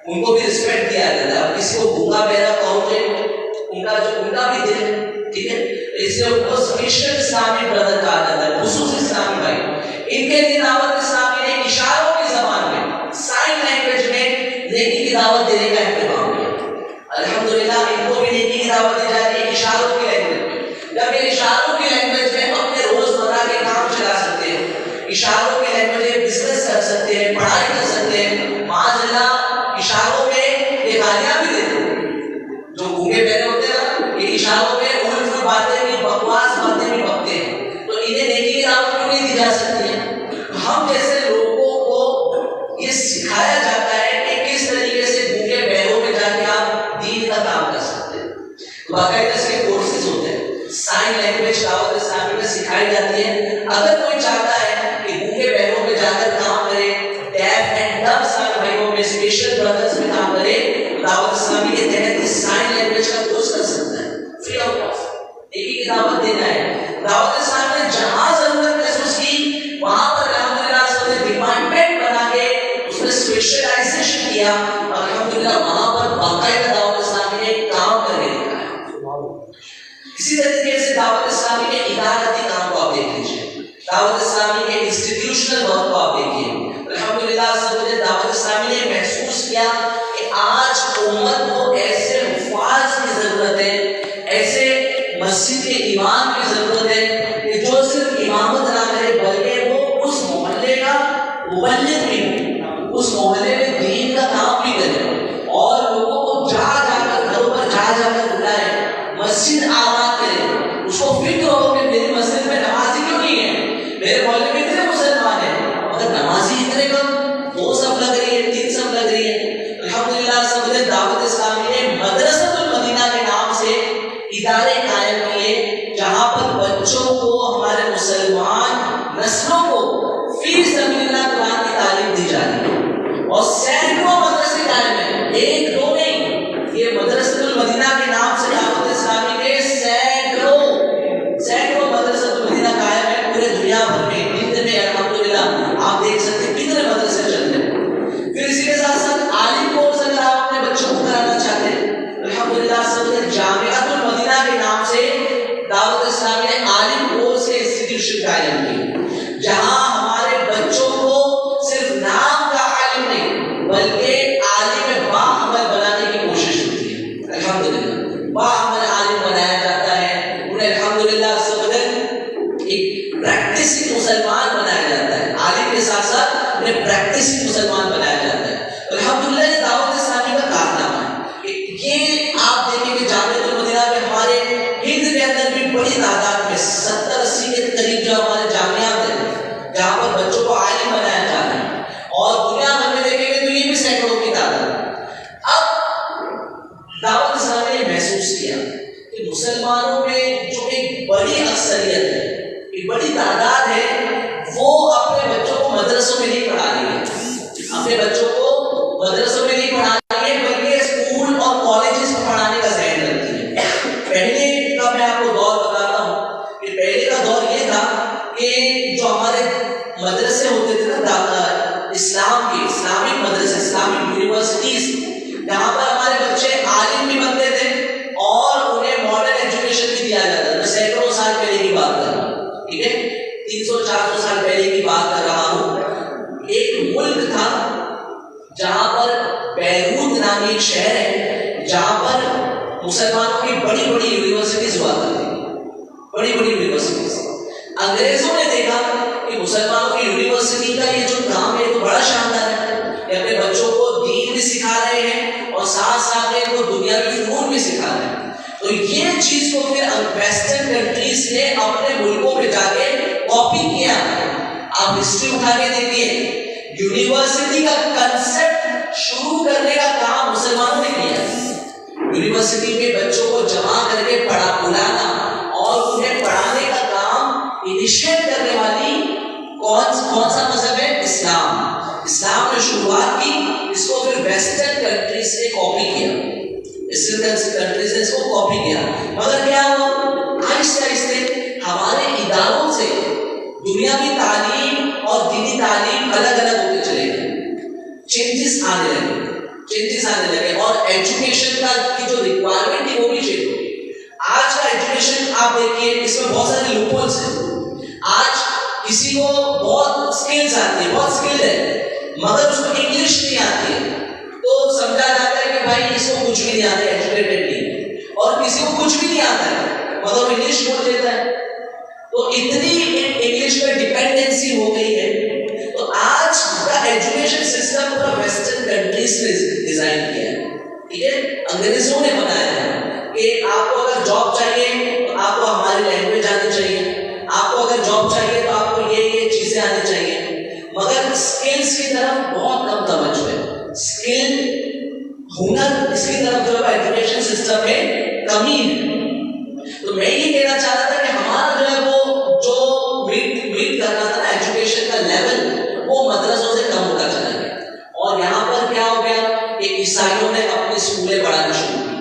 उनको भी रिस्पेक्ट दिया जाता है। अब किसी को गूंगा बहरा कहोगे, उनका भी दिल है, ठीक है, इसलिए उनको स्पेशल इस्लामिक ब्रदर कहा जाता है, खुसूस इस्लामी भाई। इनके लिए दावत इस्लामी ने इशारों की जबान में, साइन लैंग्वेज में नेकी की दावत देने का इंतजाम किया। अल्हम्दुलिल्लाह इनको भी नेकी की दावत दी जा रही है इशारों की लैंग्वेज में। जब ये इशारों की लैंग्वेज में अपने रोजमर्रा के काम चला सकते हैं, इशारों की लैंग्वेज में बिजनेस कर सकते हैं, पढ़ाई कर सकते हैं, माशाअल्लाह इशारों में ये गालियां भी देते हैं। जो गूंगे बहरे होते हैं ना, ये इशारों में उल्ट बातें भी, बकवास बातें भी बकते हैं, तो इन्हें नेकी की दावत क्यों नहीं दी जा सकती है? हम जैसे लोगों को ये सिखाया जाता है कि किस तरीके से गूंगे बहरों में जाके आप दीन का काम कर सकते हैं। बाकायदा इसके कोर्सेज होते हैं, साइन लैंग्वेज दावत इस्लामी में सिखाई जाती है। अगर कोई चाहता है कि गूंगे बहरों में जाकर काम करे, डेफ एंड डफ इस्लामी भाइयों में, स्पेशल ब्रदर्स में काम करे, दावत इस्लामी के तहत इस साइन लैंग्वेज का कोर्स कर सकता है फ्री ऑफ कॉस्ट। नेकी की दावत देना है। दावत इस्लामी ने जहां जरूरत महसूस की वहां पर अल्हम्दुलिल्लाह उसने डिपार्टमेंट बना के उसने स्पेशलाइजेशन किया और अल्हम्दुलिल्लाह वहां पर बाकायदा दावत इस्लामी ने काम करके दिखाया। इसी तरीके से दावत इस्लामी के इदारती काम को आप देख लीजिए, दावत इस्लामी के इंस्टीट्यूशनल वर्क को आप देखिए। अल्हम्दुलिल्लाह सबने दावत इस्लामी ने महसूस किया कि आज उम्मत को ऐसे हुफ़ाज़ की जरूरत है, ऐसे मस्जिद के इमाम की जरूरत है कि जो सिर्फ इमामत ना करे बल्कि वो उस मोहल्ले का मुबल्लिग भी हो, उस मोहल्ले में दीन का काम भी करे और लोगों को जा जाकर घरों पर जा जाकर बुलाए, मस्जिद आबाद करे। उसको फिक्र हो कि मेरी मस्जिद में नमाजी क्यों नहीं है, मेरे मोहल्ले में इतने मुसलमान हैं मगर नमाजी इतने कम, 2 सब लग रही है, 3 सब लग रही है। अल्हम्दुलिल्लाह सबने दावत इस्लामी ने मदरसतुल मदीना के नाम से इदारे कायम किए जहां पर बच्चों को, हमारे मुसलमान नस्लों को फी सबिलिल्लाह कुरान की तालीम दी जा रही है और सैकड़ों मदरसे कायम हैं, 1-2 नहीं। ये मदरसतुल मदीना के नाम से दावत इस्लामी के सैकड़ों मदरसतुल मदीना कायम है पूरे दुनिया भर में। हिंद में अल्हम्दुलिल्लाह आप देख सकते हैं कितने मदरसे चल रहे हैं। फिर इसी के साथ साथ आलिम कोर्स अगर आप अपने बच्चों को कराना चाहते हैं, अल्हम्दुलिल्लाह सबने जामियातुल मदीना के नाम से दावत इस्लामी ने आलिम कोर्स के इंस्टीट्यूशन कायम किए जहां हमारे बच्चों को सिर्फ नाम का आलिम नहीं बल्कि आलिम बाअमल बनाने की कोशिश होती है। अल्हम्दुलिल्लाह बाअमल आलिम बनाया जाता है, उन्हें अल्हम्दुलिल्लाह सबने एक प्रैक्टिसिंग मुसलमान बनाया जाता है, आलिम के साथ साथ उन्हें प्रैक्टिसिंग मुसलमान बनाया जाता है। अल्हम्दुलिल्लाह ये दावत इस्लामी का कारनामा है। ये आप देखेंगे जामियातुल मदीना में हमारे हिंद के अंदर भी बड़ी तादाद में 70-80 के करीब जो हमारे जामियात हैं जहाँ पर बच्चों को आलिम बनाया जा रहा है और दुनिया भर में देखेंगे तो ये भी सैकड़ों की तादाद। अब दावत इस्लामी ने महसूस किया कि मुसलमानों में जो एक बड़ी अक्सरियत है, एक बड़ी तादाद है, वो अपने बच्चों को मदरसों में नहीं पढ़ा रही है, अपने बच्चों को मदरसों में नहीं पढ़ा रही है बल्कि स्कूल और कॉलेजेस में पढ़ाने का ज़हन रखती है। पहले का मैं आपको दौर बताता हूँ इस्लाम के इस्लामिक मदरसे, इस्लामिक यूनिवर्सिटीज, जहां पर हमारे बच्चे आलिम भी बनते थे और उन्हें मॉडर्न एजुकेशन भी दिया जाता था। मैं सैकड़ों साल पहले की बात कर रहा हूँ, ठीक है, 300-400 साल पहले की बात कर रहा हूँ। एक मुल्क था जहां पर बैरूत नामी एक शहर है, जहां पर मुसलमानों की बड़ी बड़ी यूनिवर्सिटीज हुआ करती थी, बड़ी बड़ी यूनिवर्सिटीज। अंग्रेजों ने देखा कि मुसलमानों की यूनिवर्सिटी का ये जो काम है तो बड़ा शानदार है, ये अपने बच्चों को दीन भी सिखा रहे हैं और साथ साथ में इनको दुनियावी फनून भी सिखा रहे हैं। तो ये चीज को फिर वेस्टर्न कंट्रीज ने अपने मुल्कों में जाके कॉपी किया। आप हिस्ट्री उठा के देखिए, यूनिवर्सिटी का कंसेप्ट शुरू करने का काम मुसलमानों ने किया। यूनिवर्सिटी में बच्चों को जमा करके बुलाना और उन्हें पढ़ाने का काम इनिशिएट करने वाली कौन सा मजहब है? इस्लाम। इस्लाम ने शुरुआत की, इसको फिर वेस्टर्न कंट्रीज ने कॉपी किया, वेस्टर्न कंट्रीज ने इसको कॉपी किया। मगर क्या हुआ, आहिस्ते आहिस्ते हमारे इदारों से दुनियावी तालीम और दीनी तालीम अलग अलग होते चले गए, चेंजेस आने लगे और एजुकेशन का की जो रिक्वायरमेंट थी वो भी चेंज हो गई। आज का एजुकेशन आप देखिए, इसमें बहुत सारे लूपहोल्स हैं। आज किसी को बहुत स्किल्स आती है, बहुत स्किल्ड है, मगर उसको इंग्लिश नहीं आती है, तो समझा जाता है कि भाई इसको कुछ भी नहीं आता, एजुकेटेड नहीं। और किसी को कुछ भी नहीं आता है मगर इंग्लिश बोल देता है, तो इतनी इंग्लिश पे डिपेंडेंसी हो गई है। तो आज का एजुकेशन सिस्टम पूरा वेस्टर्न कंट्रीज ने डिजाइन किया है, ठीक है, अंग्रेजों ने बनाया है कि आपको अगर जॉब चाहिए तो आपको हमारी लैंग्वेज आनी चाहिए, आपको अगर जॉब चाहिए तो आपको ये चीजें आनी चाहिए, मगर स्किल्स की तरफ बहुत कम तवज्जो है। स्किल, हुनर, इसकी तरफ जो है एजुकेशन सिस्टम में कमी है। तो मैं ये कहना चाहता था कि हमारा जो है वो जो मीट करना था ना एजुकेशन का लेवल, वो मदरसों से कम होता चला गया। और यहाँ पर क्या हो गया कि ईसाइयों ने अपनी स्कूलें बढ़ाना शुरू की,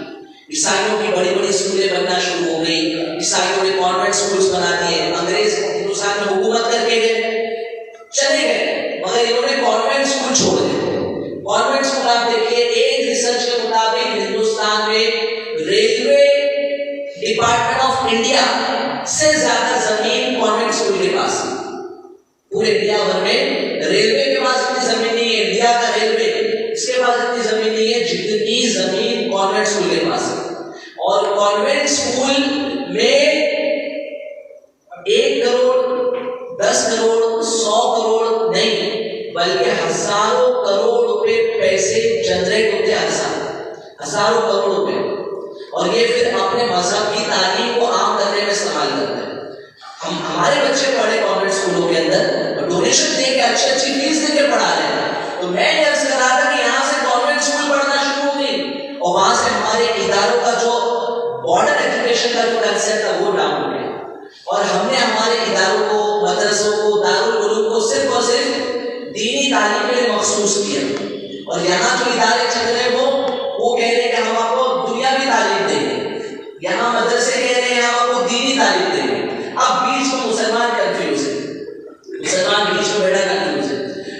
ईसाइयों की बड़ी बड़ी स्कूलें बनना शुरू हो गई, ईसाइयों ने कॉन्वेंट स्कूल्स बना दिए। अंग्रेज हिंदुस्तान में हुकूमत करके चले गए, मगर इन्होंने कॉन्वेंट स्कूल छोड़ दिए। कॉन्वेंट स्कूल आप देखिए, एक रिसर्च के मुताबिक हिंदुस्तान में रेलवे डिपार्टमेंट ऑफ इंडिया से ज्यादा जमीन कॉन्वेंट स्कूल के पास है। पूरे इंडिया भर में रेलवे के पास इतनी जमीन नहीं है, इंडिया का रेलवे, इसके पास इतनी जमीन नहीं है जितनी जमीन कॉन्वेंट स्कूल के पास है। और कॉन्वेंट स्कूल में 1 करोड़, 10 करोड़, 100 करोड़ नहीं, बल्कि हजारों करोड़ रुपए पैसे जनरेट होते हैं, हजारों करोड़ रुपए। और ये फिर अपने मजहब की तालीम को आम करने में इस्तेमाल करते हैं। हमारे बच्चे पढ़े कॉन्वेंट स्कूलों के अंदर, डोनेशन दे के अच्छी फीस दे के पढ़ा रहे हैं। तो मैं ये अर्ज कर रहा था कि यहाँ से कॉन्वेंट स्कूल पढ़ना शुरू हो गई और वहां से हमारे इदारों का जो मॉडर्न एजुकेशन का जो कंसेप्ट था वो डाउन हो गया। और हमने हमारे इदारों को, मदरसों को, दारुल उलूम को सिर्फ और सिर्फ दीनी तालीम के लिए मखसूस किया। और यहाँ जो इदारे चल रहे वो कह रहे हैं कि हम आपको दुनियावी तालीम देंगे, यहाँ मदरसे कह रहे हैं हम आपको दीनी तालीम देंगे। अब बीच में मुसलमान कंफ्यूज है, मुसलमान बीच में बैठा कंफ्यूज है।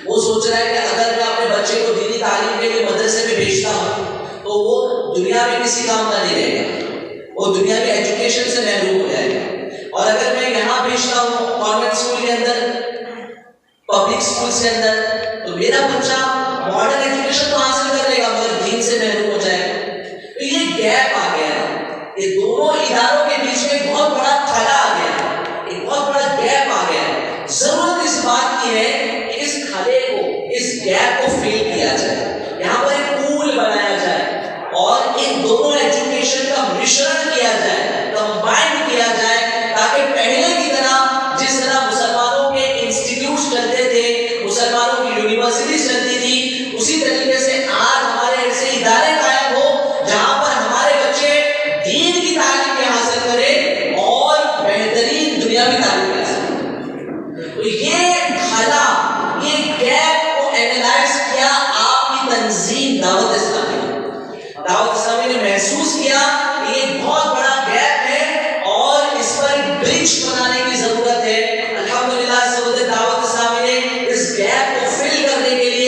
वो सोच रहा है कि अगर मैं अपने बच्चे को दीनी तालीम के लिए मदरसे में भेजता हूँ तो वो दुनिया में किसी काम का नहीं रहेगा, वो दुनियावी एजुकेशन से महरूम हो जाएगा। और अगर मैं यहाँ भेजता हूँ कॉन्वेंट स्कूल के अंदर, पब्लिक स्कूल के अंदर, तो मेरा बच्चा मॉडर्न एजुकेशन तो हासिल कर लेगा मगर दीन से महरूम हो जाएगा। तो ये गैप आ गया है, ये दोनों इदारों के बीच में बहुत बड़ा खला आ गया है, एक बहुत बड़ा गैप आ गया है। जरूरत इस बात की है कि इस खले को, इस गैप को फिल किया जाए, यहाँ पर एक पूल बनाया जाए और इन दोनों एजुकेशन का मिश्रण किया जाए, कंबाइन किया जाए, ताकि पहले की तरह जिस तरह मुसलमानों के इंस्टीट्यूट चलते थे, मुसलमानों की यूनिवर्सिटी चलती थी, उसी तरीके से आज हमारे ऐसे इदारे कायम हो जहां पर हमारे बच्चे दीन की तालीम भी हासिल करें और बेहतरीन दुनियावी तालीम हासिल करें। तो ये खला, ये गैप को एनालाइज किया आपकी तंजीम दावत इस्लामी ने महसूस किया कि ये बहुत बड़ा गैप है और इस पर ब्रिज बनाने की जरूरत है। अल्हम्दुलिल्लाह दावत इस्लामी ने इस गैप को फिल करने के लिए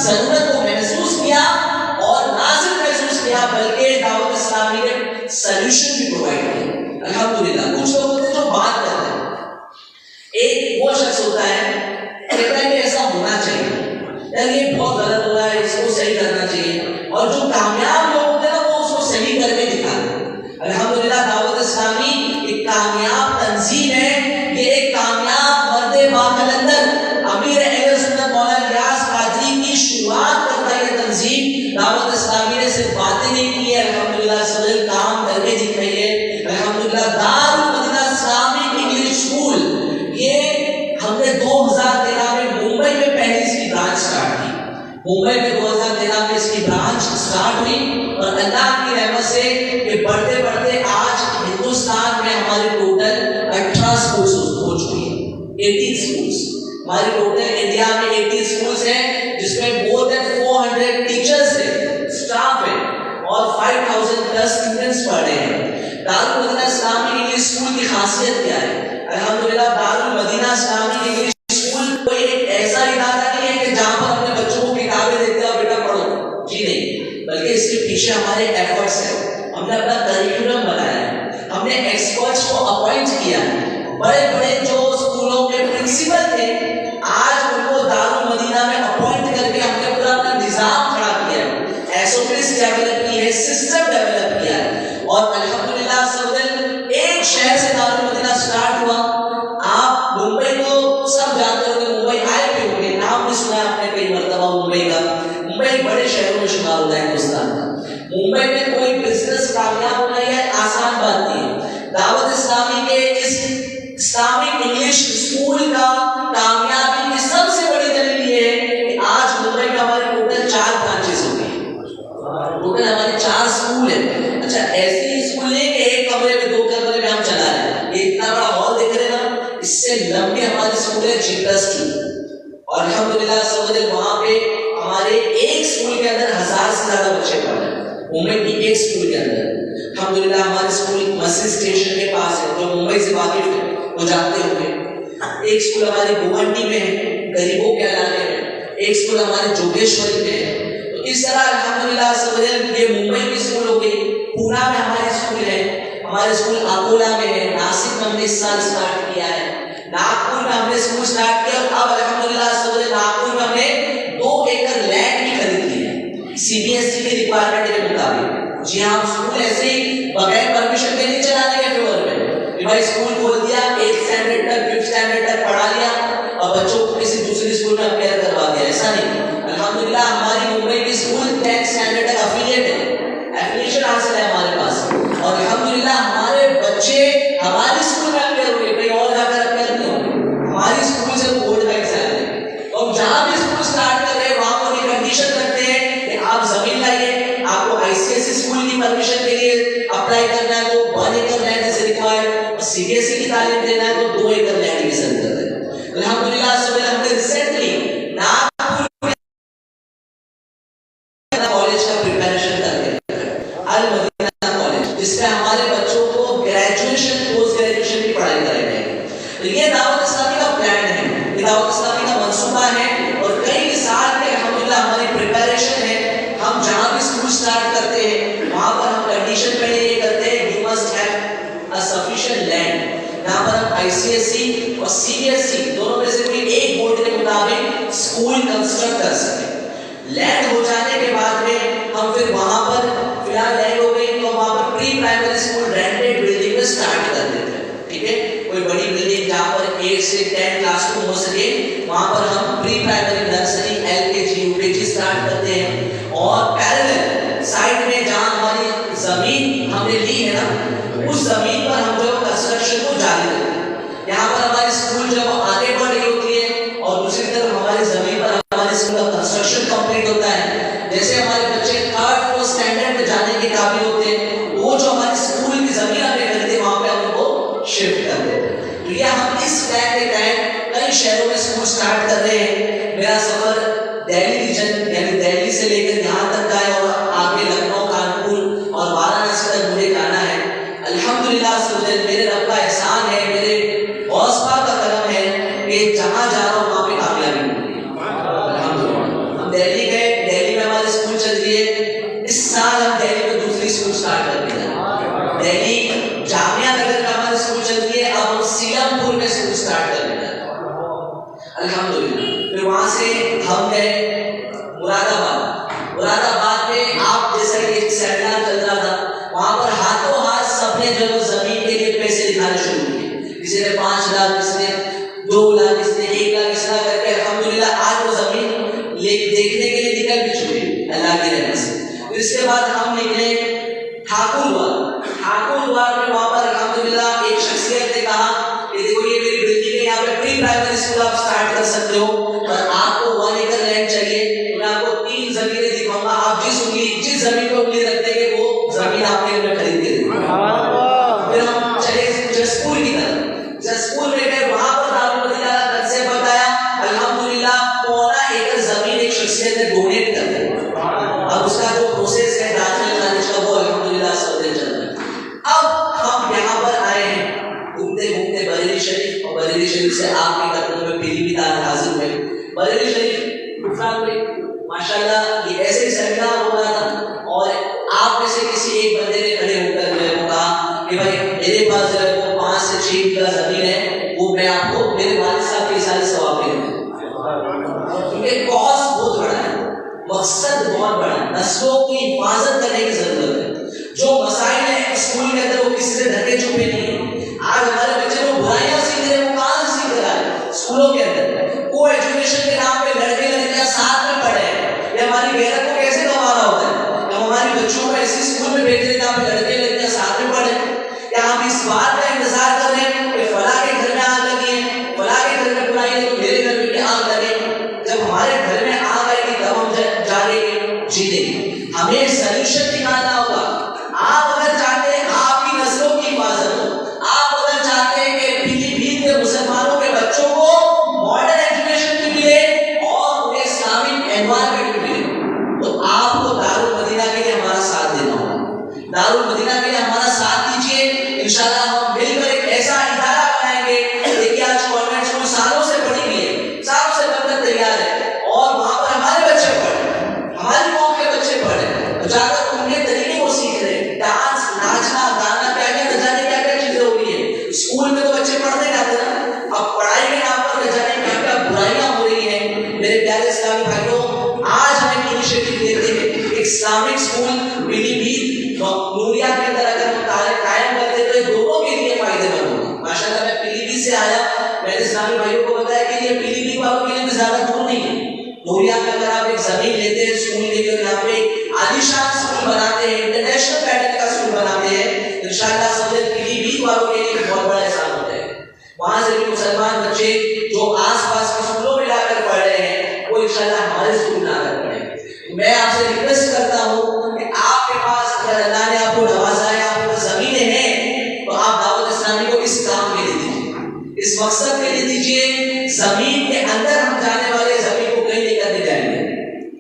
जरूरत को महसूस किया और ना सिर्फ महसूस किया बल्कि दावत इस्लामी ने सॉल्यूशन भी प्रोवाइड किया। अल्हम्दुलिल्लाह। कुछ लोग होते हैं जो बात करते हैं, एक वो शख्स होता है कहता है कि ऐसा होना चाहिए, यार ये बहुत गलत हो रहा है, इसको सही करना चाहिए, और जो कामयाब लोग होते हैं ना वो उसको सही करके दिखाते हैं। अल्हम्दुलिल्लाह दावत इस्लामी एक कामयाब तंजीम है। ये एक कामयाब मर्दे बाकलंदर अमीर अहले सुन्नत मौलाना रियाज कादरी की शुरुआत करता है। ये तंजीम दावत इस्लामी ने सिर्फ बातें नहीं की है, अल्हम्दुलिल्लाह सदर काम करके दिखाई है। अल्हम्दुलिल्लाह Darul Madina Islamic English School, ये हमने 2013 में मुंबई में पहले इसकी ब्रांच स्टार्ट की। मुंबई में 2013 में इसकी ब्रांच स्टार्ट हुई और अल्लाह की रहमत से ये बढ़ते बढ़ते आज हिंदुस्तान में हमारे टोटल 18 स्कूल्स हो चुकी है, 18 स्कूल्स हमारे टोटल इंडिया में 18 स्कूल्स हैं, जिसमें मोर देन 400 टीचर्स है, स्टाफ है और 5000 प्लस स्टूडेंट्स पढ़ रहे हैं। Darul Madina Islamic English School की खासियत क्या है? अल्हम्दुलिल्लाह Darul Madina Islamic English School कोई एक ऐसा इदारा नहीं है कि जहां पर अपने बच्चों को किताबें देते हैं और बेटा पढ़ो, जी नहीं, बल्कि इसके पीछे हमारे एफर्ट्स हैं। हमने अपना करिकुलम बनाया है, हमने एक्सपर्ट्स को अपॉइंट किया है। बड़े बड़े जो स्कूलों के प्रिंसिपल थे आज उनको दारुल मदीना में अपॉइंट करके हमने पूरा अपना निजाम खड़ा किया है, एसओपीस डेवलप की है, सिस्टम डेवलप किया है और अल्हम्दुलिल्लाह सदर एक शहर से दारुल मदीना स्टार्ट हुआ। आप मुंबई को सब जानते होंगे, मुंबई आए भी होंगे, नाम भी सुना आपने कई मर्तबा मुंबई का। मुंबई बड़े शहरों में शुमार होता है हिंदुस्तान का। मुंबई में कोई बिजनेस कामयाब होना यह आसान बात नहीं है। दावत इस्लामी के इस इस्लामिक इंग्लिश स्कूल का कामयाबी की सबसे बड़ी दलील ये है कि आज मुंबई में हमारे टोटल 4 ब्रांचेस हो गई, टोटल हमारे 4 स्कूल है। अच्छा, ऐसे स्कूल नहीं कि एक कमरे में 2 कमरे में हम चला रहे हैं, ये इतना बड़ा हॉल देख रहे हैं ना, इससे लंबे हमारे स्कूल है G+2 और अल्हम्दुलिल्लाह सब वहां पे हमारे एक स्कूल के अंदर 1000 से ज्यादा बच्चे पढ़ रहे हैं। मुंबई की एक स्कूल के अंदर अल्हम्दुलिल्लाह हमारे स्कूल मस्जिद स्टेशन के पास है, जो मुंबई से वाकिफ है वो जानते होंगे। एक स्कूल हमारे गुवाहाटी में है, गरीबों के इलाके में, एक स्कूल हमारे जोगेश्वरी में है। तो इस तरह अल्हम्दुलिल्लाह सब ये मुंबई की स्कूल हो गई, पूना में हमारे स्कूल है, हमारे स्कूल अकोला में है, नासिक में हमने इस साल स्टार्ट किया है, नागपुर में हमने स्कूल स्टार्ट किया और अब अल्हम्दुलिल्लाह सब नागपुर में हमने 2 एकड़ लैंड भी खरीद ली है सीबीएसई के रिक्वायरमेंट के मुताबिक। जी हाँ, स्कूल ऐसे ही बगैर परमिशन के नहीं चलाने के फेवर में, भाई स्कूल खोल दिया, 8th स्टैंडर्ड तक 5th स्टैंडर्ड तक पढ़ा लिया और बच्चों को किसी दूसरी स्कूल में अपेयर करवा दिया, ऐसा नहीं। अल्हम्दुलिल्लाह हमारी मुंबई की स्कूल 10th स्टैंडर्ड तक एफिलिएट है, एफिलिएशन हासिल है हमारे पास और अल्हम्दुलिल्लाह हमारे बच्चे हमारी स्कूल में अपेयर हुए, कहीं और जाकर अपेयर नहीं होंगे, हमारी स्कूल से बोर्ड का एग्जाम देंगे। और जहां भी स्कूल स्टार्ट कर रहे हैं वहां पर ये कंडीशन करते हैं कि आप जमीन लाइए, आपको आईसीएसई स्कूल की परमिशन के लिए अप्लाई करना है तो 1 एकड़ लैंड इज रिक्वायर्ड, सीबीएसई की तालीम देना है तो 2 एकड़ लैंड की जरूरत है। अल्हम्दुलिल्लाह सब हमने रिसेंटली नागपुर में कॉलेज का प्रिपरेशन करके अल मदीना कॉलेज, जिसमें हमारे बच्चों को ग्रेजुएशन पोस्ट ग्रेजुएशन की पढ़ाई कराई जाएगी। तो ये दावत इस्लामी का प्लान है, ये दावत इस्लामी का मंसूबा है और कई साल में अल्हम्दुलिल्लाह हमारी प्रिपरेशन है। हम जहां भी स्कूल स्टार्ट करते हैं वहां पर हम कंडीशन पहले ये करते हैं, you must have a sufficient land. यहाँ पर हम आईसीएसई और सीबीएसई दोनों में से कोई एक बोर्ड के मुताबिक स्कूल कंस्ट्रक्ट कर सके। लैंड हो जाने के बाद में हम फिर वहां पर फिलहाल लैंड हो गई तो वहां पर pre primary school rented building में स्टार्ट कर देते हैं, ठीक है। कोई बड़ी बिल्डिंग जहां पर 1 से 10 क्लासरूम हो सके वहां पर हम pre primary nursery LKG UKG start करते हैं और पैरेलल साइड में जहां हमारी जमीन हमने ली है ना, उस जमीन पर हम जो कंस्ट्रक्शन को जारी रखते हैं। यहाँ पर हमारी स्कूल जो आगे बढ़ रही होती है और दूसरी तरफ हमारी जमीन पर हमारे स्कूल का कंस्ट्रक्शन कंप्लीट होता है। जैसे हमारे बच्चे 3rd 4th स्टैंडर्ड में जाने के काबिल होते हैं, वो जो हमारे स्कूल की जमीन हमें खरीदे वहां पे हम उनको शिफ्ट कर देते हैं। तो ये हम इस प्लान के तहत कई शहरों में स्कूल स्टार्ट कर रहे हैं। मेरा सफर दिल्ली रीजन यानी दिल्ली से लेकर यहाँ तक का है और आगे लखनऊ, कानपुर और वाराणसी तक मुझे जाना है। अल्हम्दुलिल्लाह मेरे रब का एहसान है, मेरे बॉस का करम है कि जहाँ जा रहा हूँ वहाँ पे कामयाबी मिली है। अल्हम्दुलिल्लाह हम दिल्ली गए, दिल्ली में हमारी स्कूल चल रही है। इस साल हम दिल्ली में दूसरी स्कूल स्टार्ट कर रहे हैं। दिल्ली जामिया नगर में हमारी स्कूल चल रही है, अब हम सीलमपुर में स्कूल स्टार्ट कर रहे हैं अल्हम्दुलिल्लाह। फिर वहां से हम गए मुरादाबाद में आप जैसा एक सेमिनार चल रहा था, वहां पर हाथों हाथ सबने जो जमीन के लिए पैसे दिखाने शुरू किए। किसी ने 5 लाख, किसी ने 2 लाख, किसी ने 1 लाख, इस तरह करके अल्हम्दुलिल्लाह आज वो जमीन देखने के लिए निकल भी चुके अल्लाह की रहमत से। फिर इसके बाद हम निकले ठाकुरद्वार में, वहां पर अल्हम्दुलिल्लाह एक शख्सियत ने कहा कि देखो ये मेरी बिल्डिंग है, यहाँ पे प्री प्राइमरी स्कूल आप स्टार्ट कर सकते हो, पर आपको 1 एकड़ लैंड चाहिए, मैं आपको 3 जमीनें दिखाऊंगा, आप जिस जमीन पे उंगली रख देंगे वो जमीन आपके लिए खरीद के देंगे। फिर हम चले जसपुर की तरफ, जसपुर में गए, वहां पर दारुल मदीना का कंसेप्ट बताया। अल्हम्दुलिल्लाह 1.25 एकड़ जमीन एक शख्सियत ने डोनेट कर दी। अब उसका जो प्रोसेस है दाखिल खारिज का वो अल्हम्दुलिल्लाह सब दिन चल रहा है। अब हम यहाँ पर आए हैं घूमते घूमते बरेली शरीफ, और बरेली शरीफ से आपके कदमों में पीलीभीत हाजिर हुए। बरेली शरीफ गुफरान में माशाल्लाह ये ऐसे सेमिनार हो रहा था, और आप में से किसी एक बंदे ने खड़े होकर जो है वो कहा कि भाई मेरे पास जो है वो 5 से 6 बीघा जमीन है, वो मैं आपको मेरे वालिद साहब के सारे सवाब दे दूंगा, क्योंकि कॉज बहुत बड़ा है, मकसद बहुत बड़ा है, नस्लों की हिफाजत करने की जरूरत है। जो मसाइल है स्कूल के अंदर वो किसी से ढके छुपे नहीं है। आज हमारे बच्चे लोग बुराइयां सीख रहे हैं, वो कहां से सीख रहा है? स्कूलों के अंदर को एजुकेशन के नाम पे लड़के लड़कियां साथ में पढ़े हैं। ये हमारी गैरत को कैसे गंवारा होता है? हम हमारी बच्चों को ऐसी स्कूल में भेज रहे हैं जहां पे लड़के लड़कियां साथ में पढ़े, या हम इस बात का इंतजार कर रहे हैं कि फला के घर में आग लगी है, फला के घर में बुराई है तो मेरे घर में भी आग लगे। जब हमारे घर में आग आएगी तब हम जागेंगे, जीतेंगे। हमें सॉल्यूशन निकालना होगा। आप अगर चाहते हैं आपकी नस्लों की हिफाजत हो, आप अगर चाहते हैं कि पीलीभीत के मुसलमानों के बच्चों को मॉडर्न एजुकेशन भी मिले और उन्हें इस्लामिक एनवायरनमेंट मिले, तो आपको दारुल मदीना के लिए हमारा साथ देना होगा। दारुल मदीना के लिए हमारा साथ दीजिए, इंशाल्लाह हम मिलकर एक ऐसा इदारा बनाएंगे। देखिए आज कॉन्वेंट स्कूल सालों से बनी हुई है, सालों से बनकर तैयार है, और वहां पर हमारे बच्चे पढ़े, हमारी कौम के बच्चे पढ़े, तो जाकर उनके तरीके को सीख रहे हैं। डांस, नाचना, गाना, क्या क्या न जाने क्या क्या चीजें हो रही है। स्कूल में तो बच्चे पढ़ने जाते हैं, अब पढ़ाई के नाम पर न जाने क्या क्या बुराइयां हो रही हैं। मेरे प्यारे इस्लामी भाइयों, आज हम इनिशिएटिव लेते हैं इस्लामिक स्कूल पीलीभीत नूरिया के अंदर अगर हम कायम करते तो दोनों के लिए फायदेमंद होगा। माशाल्लाह मैं पीलीभीत से आया, मैंने इस्लामी भाइयों को बताया कि ये पीलीभीत वालों के लिए भी ज्यादा दूर नहीं है। नूरिया में अगर आप एक जमीन लेते हैं, स्कूल लेते हैं, यहाँ पे आलीशान स्कूल बनाते हैं, इंटरनेशनल पैटर्न का स्कूल बनाते हैं, इंशाल्लाह समझे पीलीभीत वालों के लिए बहुत बड़ा एहसान होता है। वहां से भी मुसलमान बच्चे जो आसपास के स्कूलों में लाकर पढ़ रहे हैं वो इंशाल्लाह हमारे स्कूल में आकर पढ़ेंगे। मैं आपसे रिक्वेस्ट करता हूँ कि आपके पास अगर अल्लाह ने आपको नवाजा है, आपको जमीनें हैं, तो आप दावत इस्लामी को इस काम के लिए दीजिए, इस मकसद के लिए दीजिए। जमीन के अंदर हम जाने वाले जमीन को कहीं लेकर नहीं जाएंगे,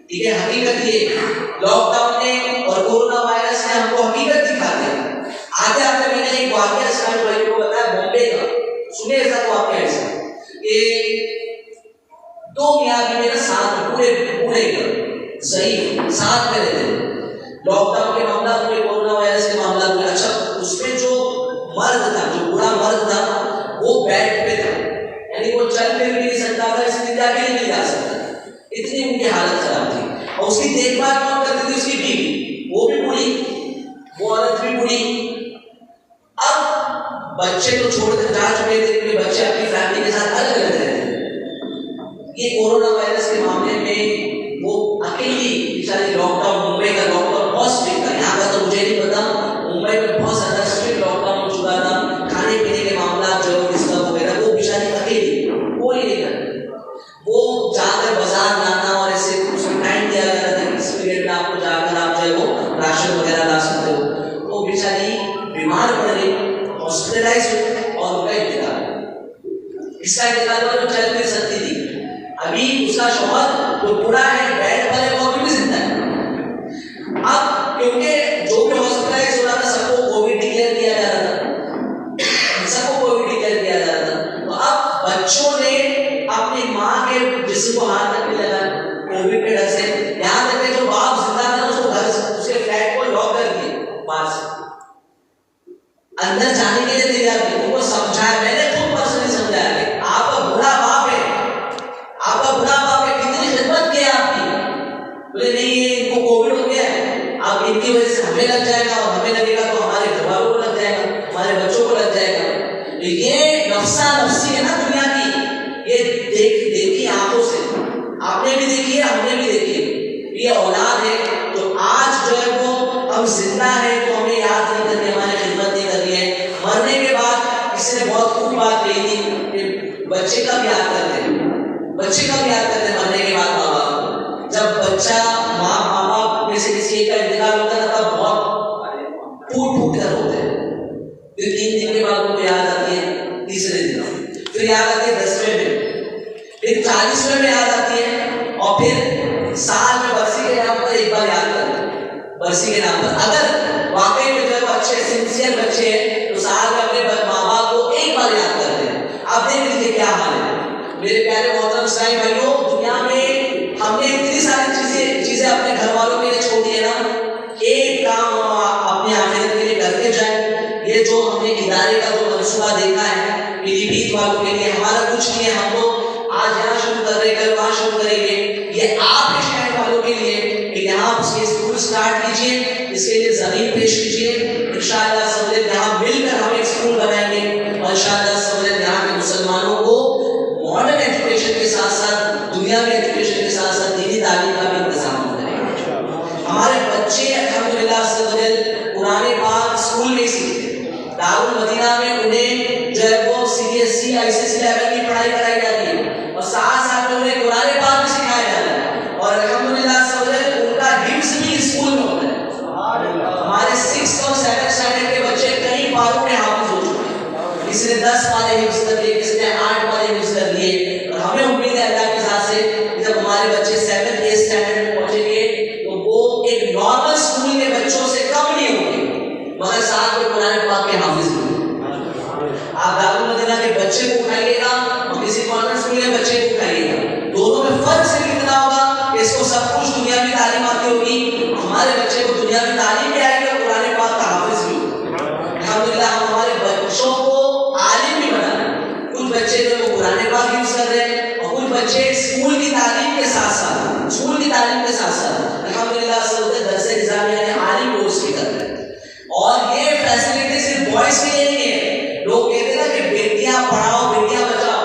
ठीक है। हकीकत ये लॉकडाउन ने और कोरोना वायरस ने हमको हकीकत दिखा दी। आते आते मैंने एक वाकया इस्लामी भाइयों को बताया बॉम्बे का, सुने ऐसा वाकया ऐसा कि 2 मियां बीवी मेरे साथ पूरे सही साथ में रहते थे। लॉकडाउन के मामला हुए, कोरोना वायरस के मामला हुए। अच्छा, उसमें जो मर्द था, जो बूढ़ा मर्द था, वो बेड पे था, यानी वो चल फिर भी नहीं सकता था, इस्तिंजा के लिए नहीं जा सकता, इतनी उनकी हालत खराब थी। और उसकी देखभाल कौन करती थी? उसकी बीवी, वो भी बूढ़ी, वो औरत भी बूढ़ी। अब बच्चे तो छोड़कर जा चुके थे, क्योंकि बच्चे अपनी फैमिली के साथ अलग अलग रहते थे। ये कोरोना वायरस के मामले में वो अकेली बेचारी, लॉकडाउन मुंबई का लॉकडाउन बहुत स्ट्रिक्ट था, यहाँ का तो मुझे नहीं पता, मुंबई में बहुत ज्यादा स्ट्रिक्ट लॉकडाउन हो चुका था। खाने पीने के मामला जो डिस्टर्ब वगैरह, वो बेचारी अकेली, कोई नहीं करता। वो जाकर बाजार लाना और ऐसे उसको टाइम दिया जाता था कि इस पीरियड में आपको जाकर आप जो है वो राशन वगैरह ला सकते हो। वो बेचारी बीमार पड़ गई, हॉस्पिटलाइज हुई और उनका इंतकाल। इसका इंतकाल हुआ तो चल फिर सकती थी। अभी उसका शौहर जो बूढ़ा है, बेड पर है, वो अभी भी जिंदा है। अब क्योंकि जो भी हॉस्पिटलाइज हो रहा था सबको कोविड डिक्लेयर किया जा रहा था, सबको कोविड डिक्लेयर किया जा रहा था। तो अब बच्चों ने अपनी माँ के जिस्म को हाथ रखने लगा कोविड के डर से, बोले नहीं ये इनको कोविड हो गया है, अब इनकी वजह से हमें लग जाएगा और हमें लगेगा तो हमारे घर वालों को लग जाएगा, हमारे बच्चों को लग जाएगा। तो ये नफ्सा नफ्सी है ना दुनिया की, ये देखी आंखों से, आपने भी देखी है, हमने भी देखी है। ये औलाद है तो आज जो है वो हम जिंदा है तो हमें याद नहीं करनी, हमारी खिदमत नहीं करनी है। मरने के बाद किसी ने बहुत खूब बात कही थी कि बच्चे कब याद करते हैं, बच्चे कब याद करते हैं मरने के बाद माँ बाप। जब बच्चा माँ बाप में से किसी एक का इंतकाल होता है तब बहुत टूट कर होते हैं। फिर 3 दिन के बाद उनको याद आती है, तीसरे दिन फिर याद आती है 10वें में, फिर 40वें में याद आती है, और फिर साल में बरसी के नाम पर एक बार याद करते हैं, बरसी के नाम पर। अगर वाकई में जो अच्छे सिंसियर बच्चे हैं तो साल में अपने माँ बाप को एक बार याद करते हैं। आप देख लीजिए क्या हाल है मेरे प्यारे मोहतरम इस्लामी भाइयों। दुनिया में हमने इतनी सारी चीजें अपने घर वालों के लिए छोड़ दी है ना, एक काम हम अपने आखिरत के लिए करके जाए। ये जो हमने इदारे का जो मंसूबा देखा है पीलीभीत वालों के लिए, हमारा कुछ नहीं है, हम लोग आज यहाँ शुरू कर रहे, कल वहाँ शुरू करेंगे। ये आपके शहर वालों के लिए कि यहाँ उसके स्कूल स्टार्ट कीजिए, इसके लिए जमीन पेश कीजिए। इंशाअल्लाह सबले यहाँ मिलकर हम एक स्कूल बनाएंगे और इंशाअल्लाह सबले यहाँ के मुसलमानों को मॉडर्न एजुकेशन के साथ साथ दुनिया में एजुकेशन के साथ साथ दीनी तालीम का भी इंतजाम करेंगे। हमारे बच्चे अल्हम्दुलिल्लाह सबले पुराने पाक स्कूल में सीखते, दारुल मदीना में उन्हें जो है वो CBSE ICSE लेवल की पढ़ाई कराई जाती है और साथ साथ में उन्हें कुरान पाक भी सिखाया जाता है और अल्हम्दुलिल्लाह सबले उनका हिफ्ज़ भी स्कूल में होता है। हमारे 6th और 7th स्टैंडर्ड के बच्चे कई पारों में हाफिज हो चुके हैं, किसी ने 10 पारे हिफ्ज़ कर लिए, किसी ने 8 पारे हिफ्ज़ कर लिए। और हमें उम्मीद है अल्लाह के साथ से जब हमारे बच्चे 7th 8th स्टैंडर्ड में पहुंचेंगे तो वो एक नॉर्मल स्कूल के बच्चों से कम नहीं होंगे, मगर साथ में कुरान पाक के हाफिज होंगे। आप दारुल मदीना के बच्चे को उठाइएगा और किसी कॉन्वेंट स्कूल के बच्चे को उठाइएगा, दोनों में फर्क सिर्फ इतना होगा कि इसको सब कुछ दुनिया की तालीम आती होगी, हमारे बच्चे को दुनिया की तालीम भी आएगी और कुरान पाक का हाफिज भी होगा। अल्हम्दुलिल्लाह हम हमारे बच्चों को आलिम भी बना रहे हैं। कुछ बच्चे जो वो कुरान पाक यूज कर रहे हैं और कुछ बच्चे स्कूल की तालीम के साथ साथ अल्हम्दुलिल्लाह सबसे दरस निज़ामिया यानी आलिम कोर्स भी कर रहे हैं। और ये फैसिलिटी सिर्फ बॉयज के लिए नहीं है। लोग कहते हैं ना कि बेटियां पढ़ाओ बेटियां बचाओ,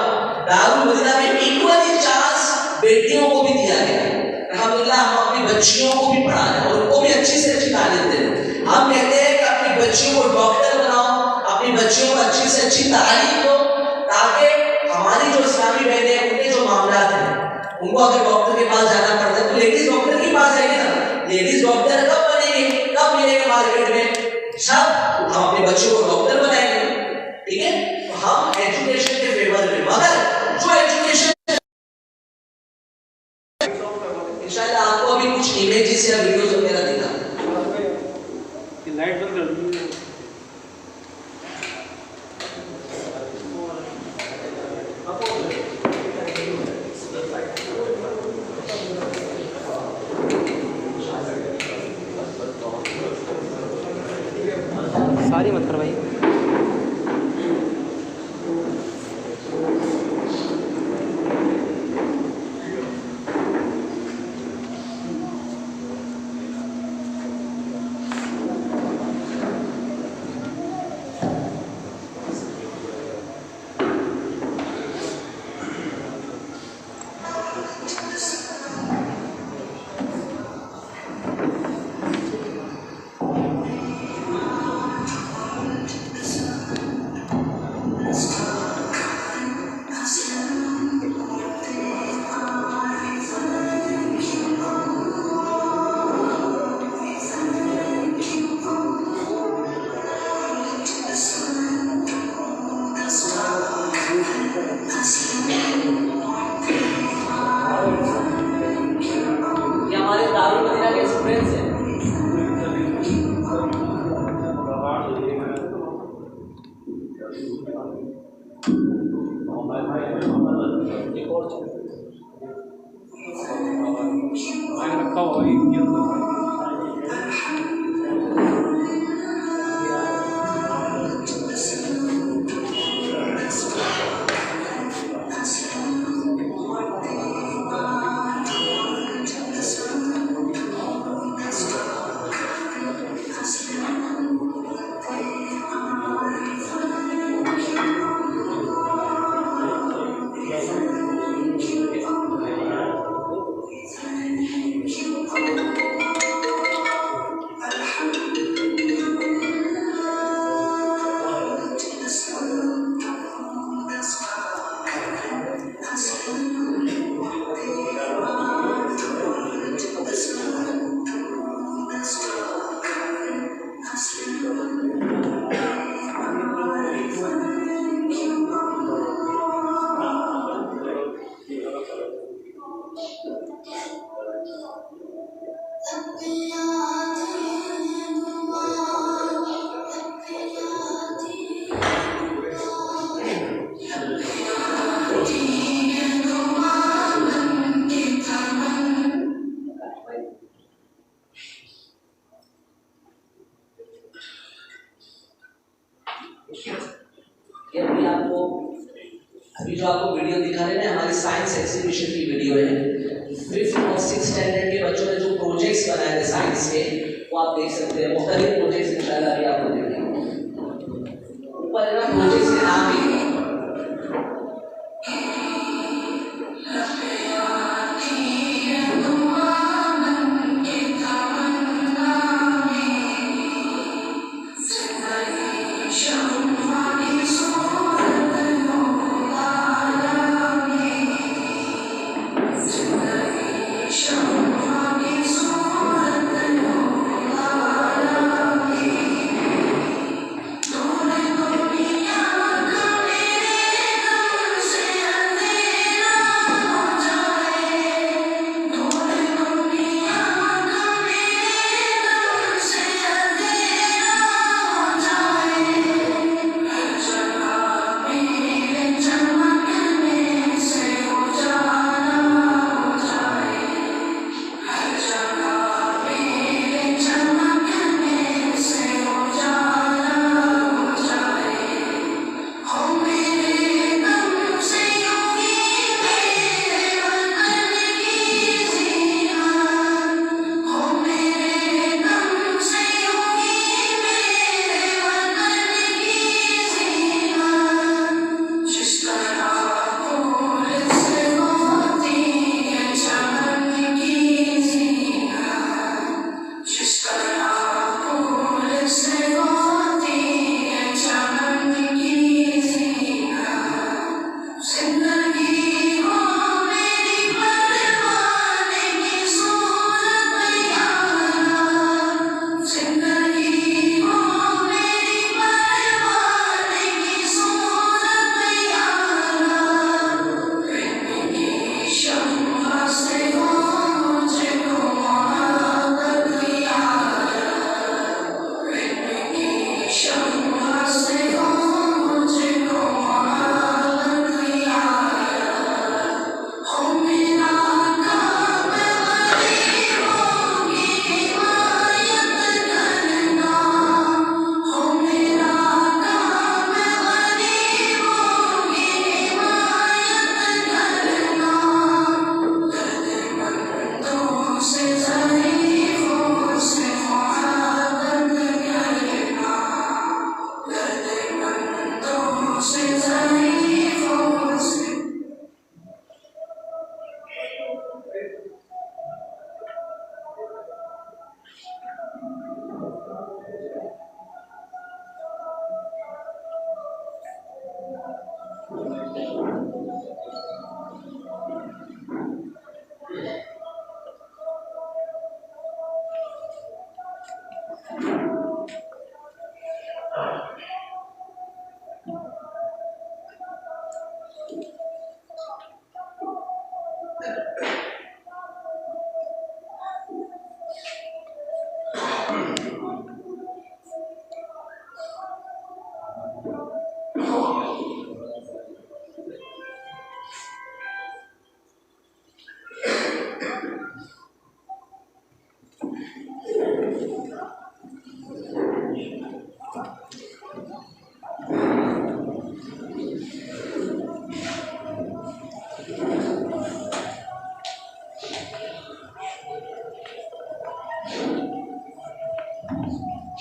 दारुल मदीना में इक्वली चांस बेटियों को भी दिया गया है। अल्हम्दुलिल्लाह हम अपनी बच्चियों को भी पढ़ा रहे हैं और उनको भी अच्छी से अच्छी तालीम दे रहे हैं। हम कहते हैं कि अपनी बच्चियों को डॉक्टर बनाओ, अपनी बच्चियों को अच्छी से अच्छी तालीम दो, ताकि हमारी जो इस्लामी बहनें हैं उनके जो मामला हैं उनको अगर डॉक्टर के पास जाना पड़ता है तो लेडीज डॉक्टर के पास जाएंगे ना। लेडीज डॉक्टर कब बनेंगे, कब मिलेंगे मार्केट में, जब हम अपने बच्चों को डॉक्टर बनाएंगे। ठीक है, तो हम एजुकेशन के फेवर में, मगर जो एजुकेशन इंशाल्लाह आपको अभी कुछ इमेजेस या वीडियोस वगैरह दिखा लाइट बंद कर सारी मत करवाइए। अभी जो आपको वीडियो दिखा रहे हैं हमारी साइंस एग्जीबिशन की वीडियो है। 5th और 6th स्टैंडर्ड के बच्चों ने जो प्रोजेक्ट्स बनाए थे साइंस के, वो आप देख सकते हैं। मुख्तलिफ प्रोजेक्ट्स इंशाल्लाह अभी आपको देखेंगे। ऊपर है ना प्रोजेक्ट्स के नाम भी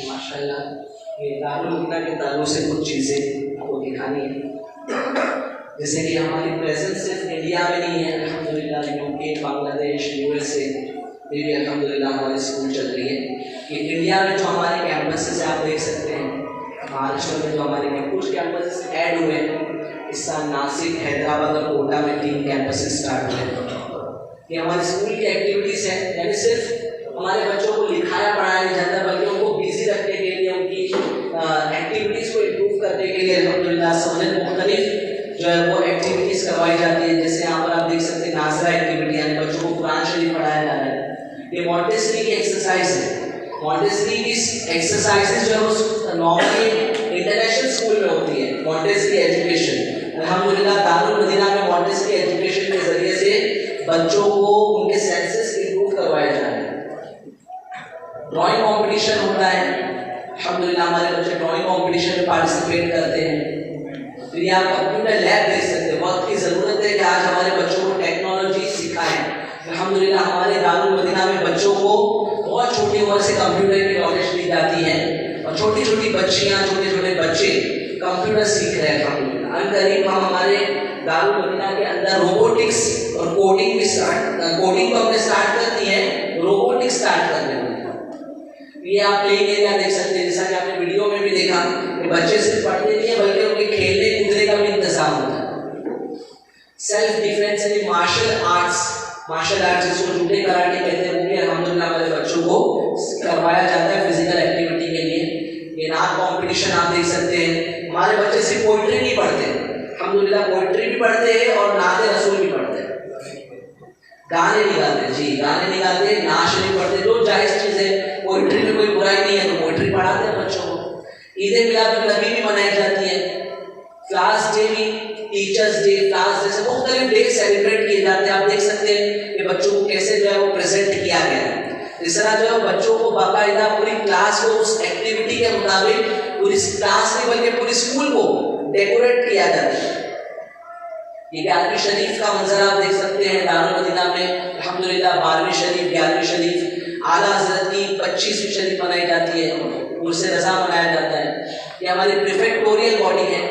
माशाल्लाह ये दारुल मदीना के ताल्लुक से कुछ चीज़ें आपको दिखानी है। जैसे कि हमारी प्रेजेंस सिर्फ इंडिया में नहीं है, अल्हम्दुलिल्लाह, यूके, बांग्लादेश, यूएसए, ये भी अल्हम्दुलिल्लाह हमारी स्कूल चल रही है कि इंडिया में जो हमारे कैंपसेस आप देख सकते हैं, महाराष्ट्र में जो हमारे कुछ कैंपसेस ऐड हुए हैं इस साल, नासिक, हैदराबाद और कोटा में 3 कैंपसेस स्टार्ट हुए हैं। ये हमारे स्कूल की एक्टिविटीज़ है, यानी सिर्फ हमारे बच्चों को लिखाया पढ़ाया नहीं जाता बल्कि उनको बिजी रखने के लिए, उनकी एक्टिविटीज़ को इम्प्रूव करने के लिए अल्हम्दुलिल्लाह सबसे मुख्तलिफ जो है वो एक्टिविटीज़ करवाई जाती है। जैसे यहाँ पर आप देख सकते हैं नाजरा एक्टिविटी, यानी बच्चों को कुरान शरीफ पढ़ाया जा रहा है। ये मॉन्टेसरी की एक्सरसाइज है। मॉन्टेसरी की एक्सरसाइजेज जो है वो नॉर्मली इंटरनेशनल स्कूल में होती है। मॉन्टेसरी एजुकेशन अल्हम्दुलिल्लाह दारुल मदीना में मॉन्टेसरी एजुकेशन के जरिए से बच्चों को उनके सेंसेस इंप्रूव करवाए जा रहे हैं। ड्राइंग कंपटीशन होता है, अल्हम्दुलिल्लाह हमारे बच्चे ड्राइंग कंपटीशन में पार्टिसिपेट करते हैं। फिर आप कंप्यूटर लैब देख सकते हैं। वक्त की ज़रूरत है कि आज हमारे बच्चों को टेक्नोलॉजी सिखाएं। अल्हम्दुलिल्लाह हमारे दारुल मदीना में बच्चों को बहुत छोटी उम्र से कंप्यूटर की नॉलेज दी जाती है और छोटी छोटी बच्चियाँ, छोटे छोटे बच्चे कंप्यूटर सीख रहे हैं। अल्हम्दुलिल्लाह अनकरीब हम हमारे दारुल मदीना के अंदर रोबोटिक्स और कोडिंग को हमने स्टार्ट कर दी है, रोबोटिक्स स्टार्ट कर रहे हैं। ये आप प्लेइंग एरिया देख सकते हैं, जैसा कि आपने वीडियो में भी देखा कि बच्चे सिर्फ पढ़ने नहीं है बल्कि उनके खेलने कूदने का भी इंतजाम होता है। सेल्फ डिफेंस यानी मार्शल आर्ट्स जिसको जूते कराटे कहते हैं, वो भी अल्हम्दुलिल्लाह हमारे बच्चों को करवाया जाता है फिजिकल एक्टिविटी के लिए। ये नात कॉम्पिटिशन आप देख सकते हैं। हमारे बच्चे सिर्फ पोइट्री नहीं पढ़ते, अल्हम्दुलिल्लाह पोइट्री भी पढ़ते हैं और नाते रसूल भी पढ़ते हैं। गाने नहीं गाते, जी गाने नहीं गाते, नाश नहीं पढ़ते, जो जायज़ चीज़ है। पोइट्री में कोई बुराई नहीं है तो पोइट्री पढ़ाते हैं बच्चों को। ईद मिलाद नबी भी मनाई जाती है। क्लास डे भी, टीचर्स डे, क्लास डे से मुख्तलिफ डे सेलिब्रेट किए जाते हैं। आप देख सकते हैं कि बच्चों को कैसे जो है वो प्रेजेंट किया गया है। इस तरह जो है बच्चों को बाकायदा पूरी क्लास को उस एक्टिविटी के मुताबिक, पूरी क्लास नहीं बल्कि पूरी स्कूल को डेकोरेट किया जाता है। ये 11वीं शरीफ का मंजर आप देख सकते हैं दारुल मदीना में। अल्हम्दुलिल्लाह 12वीं शरीफ, 11वीं शरीफ, आला हज़रत की 25वीं शरीफ मनाई जाती है, उर्से रज़ा मनाया जाता है। ये हमारी प्रिफेक्टोरियल बॉडी है।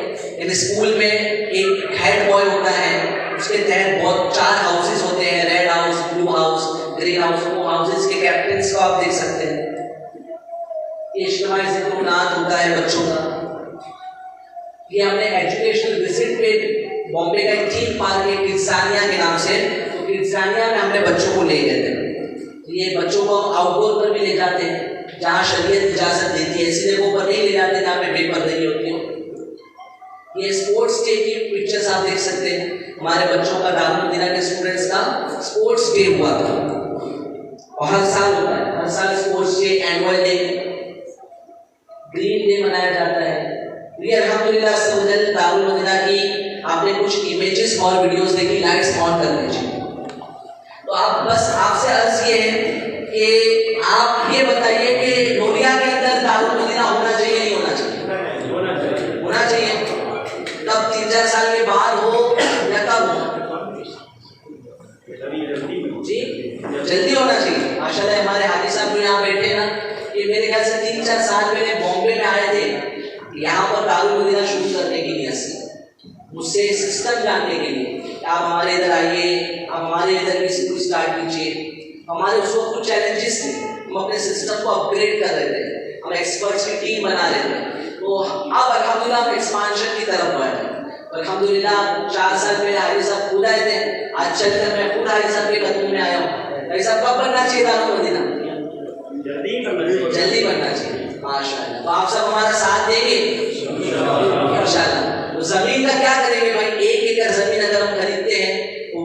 इन स्कूल में एक हेड बॉय होता है, उसके तहत बहुत 4 हाउसेस होते हैं, red house, blue house, green house. वो हाउसेस के कैप्टन्स को आप देख सकते हैं। ये इज्तिमाई ज़िक्र-ओ-नात होता है बच्चों का। ये हमने एजुकेशनल विजिट पे बॉम्बे का एक थीम पार्क है किड्सानिया के नाम से, तो किड्सानिया में हमने बच्चों को ले गए थे। तो ये बच्चों को आउटडोर पर भी ले जाते हैं जहाँ शरीयत इजाज़त देती है, ऐसी जगहों पर नहीं ले जाते जहाँ पे बेपर्दगी होती हो। ये स्पोर्ट्स डे की पिक्चर्स आप देख सकते हैं। हमारे बच्चों का दारुल मदीना के स्टूडेंट्स का स्पोर्ट्स डे हुआ था और हर साल होता है। हर साल sports day, annual day, green day मनाया जाता है। ये अल्हम्दुलिल्लाह सवजल दारुल मदीना की आपने कुछ इमेजेस और वीडियोस देखी, लाइट्स ऑन कर लीजिए। तो आप बस आपसे अर्ज ये है कि आप ये बताइए कि नोरिया के अंदर दारुल मदीना होना चाहिए नहीं होना चाहिए? होना चाहिए। कब 3-4 साल के बाद हो या कब हो? जी जल्दी होना चाहिए। माशाल्लाह हमारे हाजी साहब जो यहाँ बैठे ना, ये मेरे ख्याल से 3-4 साल पहले बॉम्बे में आए थे यहाँ पर दारुल मदीना शुरू करने की नियत से, मुझसे सिस्टम जानने के लिए। आप हमारे इधर आइए, आप हमारे इधर भी स्कूल स्टार्ट कीजिए। हमारे उस वक्त कुछ चैलेंजेस थे, हम अपने सिस्टम को अपग्रेड कर रहे थे, हम एक्सपर्ट्स की टीम बना रहे थे। तो अब अल्हम्दुलिल्लाह हम एक्सपांशन की तरफ बढ़े। अल्हम्दुलिल्लाह 4 साल पहले हाजी साहब खुद आए थे, आज चलकर मैं खुद हाजी साहब के कदम में आया हूँ। हाजी साहब कब बनना चाहिए दारुल मदीना? जल्दी बनना चाहिए माशाल्लाह। तो आप सब हमारा साथ देंगे इंशाल्लाह। तो जमीन का क्या करेंगे भाई? 1 एकड़ जमीन अगर हम खरीदते हैं तो